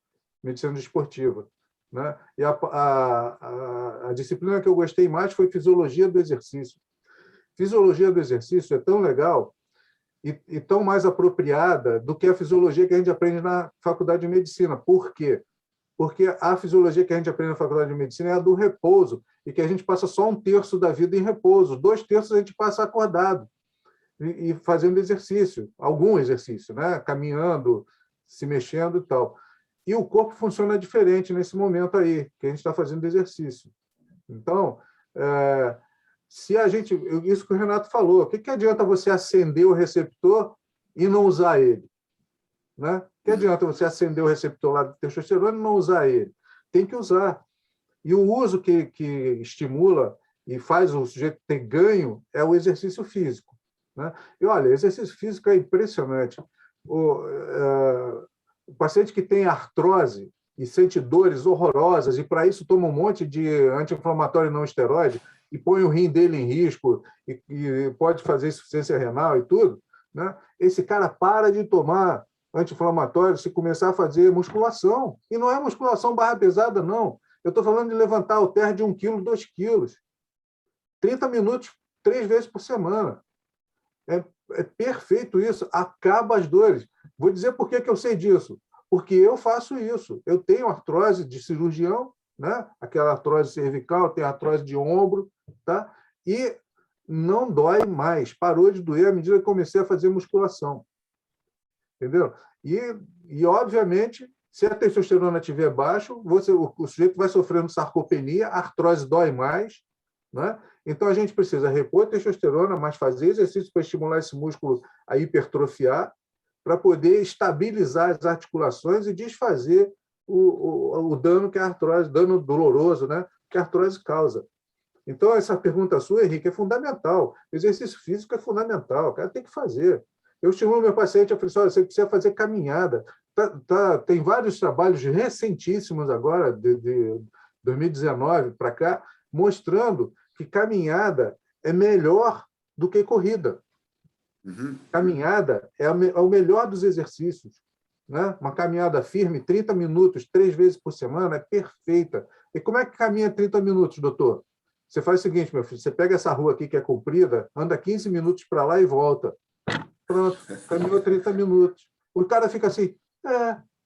Speaker 2: medicina desportiva, né? E a disciplina que eu gostei mais foi fisiologia do exercício. Fisiologia do exercício é tão legal e tão mais apropriada do que a fisiologia que a gente aprende na faculdade de medicina. Por quê? Porque a fisiologia que a gente aprende na faculdade de medicina é a do repouso, e que a gente passa só 1/3 da vida em repouso, 2/3 a gente passa acordado e fazendo exercício, algum exercício, né? Caminhando, se mexendo e tal. E o corpo funciona diferente nesse momento aí, que a gente está fazendo exercício. Então, se a gente... Isso que o Renato falou, o que adianta você acender o receptor e não usar ele? Né? O que adianta você acender o receptor lá do testosterona e não usar ele? Tem que usar. E o uso que estimula e faz o sujeito ter ganho é o exercício físico, né? E, olha, exercício físico é impressionante. O paciente que tem artrose e sente dores horrorosas, e para isso toma um monte de anti-inflamatório não esteroide, e põe o rim dele em risco, e pode fazer insuficiência renal e tudo, né? Esse cara para de tomar anti-inflamatório se começar a fazer musculação. E não é musculação barra pesada, não. Eu estou falando de levantar halter de 1 quilo, 2 quilos. 30 minutos, 3 vezes por semana. É perfeito isso. Acaba as dores. Vou dizer por que eu sei disso. Porque eu faço isso. Eu tenho artrose de cirurgião, né? Aquela artrose cervical, tenho artrose de ombro, tá? E não dói mais. Parou de doer à medida que comecei a fazer musculação. Entendeu? E obviamente, se a testosterona estiver baixo, o sujeito vai sofrendo sarcopenia, a artrose dói mais, né? Então, a gente precisa repor a testosterona, mas fazer exercício para estimular esse músculo a hipertrofiar, para poder estabilizar as articulações e desfazer o dano que a artrose, dano doloroso, né, que a artrose causa. Então, essa pergunta sua, Henrique, é fundamental. O exercício físico é fundamental, o cara tem que fazer. Eu estimulo meu paciente, eu falei assim, olha, você precisa fazer caminhada. Tem vários trabalhos recentíssimos agora, de 2019 para cá, mostrando que caminhada é melhor do que corrida.
Speaker 1: Uhum.
Speaker 2: Caminhada é o melhor dos exercícios, né? Uma caminhada firme, 30 minutos, 3 vezes por semana, é perfeita. E como é que caminha 30 minutos, doutor? Você faz o seguinte, meu filho, você pega essa rua aqui que é comprida, anda 15 minutos para lá e volta. Pronto, caminhou 30 minutos. O cara fica assim,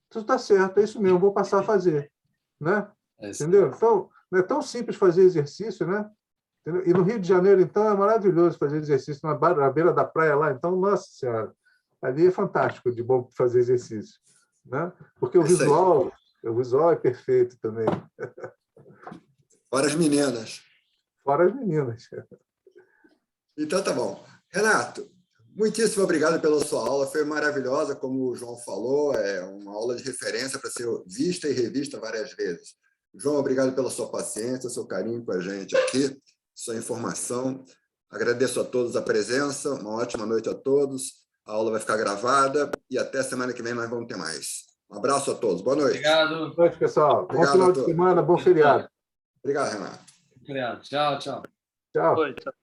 Speaker 2: tu está certo, é isso mesmo, vou passar a fazer. Né? Entendeu? Então, não é tão simples fazer exercício, né? E no Rio de Janeiro, então, é maravilhoso fazer exercício na beira da praia lá. Então, nossa senhora, ali é fantástico de bom fazer exercício, né? Porque o visual é perfeito também.
Speaker 1: Fora as meninas.
Speaker 2: Fora as meninas.
Speaker 1: Então, tá bom. Renato, muitíssimo obrigado pela sua aula. Foi maravilhosa, como o João falou, é uma aula de referência para ser vista e revista várias vezes. João, obrigado pela sua paciência, seu carinho com a gente aqui, sua informação. Agradeço a todos a presença, uma ótima noite a todos. A aula vai ficar gravada e até semana que vem nós vamos ter mais. Um abraço a todos. Boa noite.
Speaker 3: Obrigado.
Speaker 2: Boa noite, pessoal.
Speaker 1: Obrigado,
Speaker 2: bom final de semana, bom feriado.
Speaker 1: Obrigado, Renato.
Speaker 3: Feriado. Tchau, tchau.
Speaker 2: Tchau.
Speaker 5: Oi, tchau.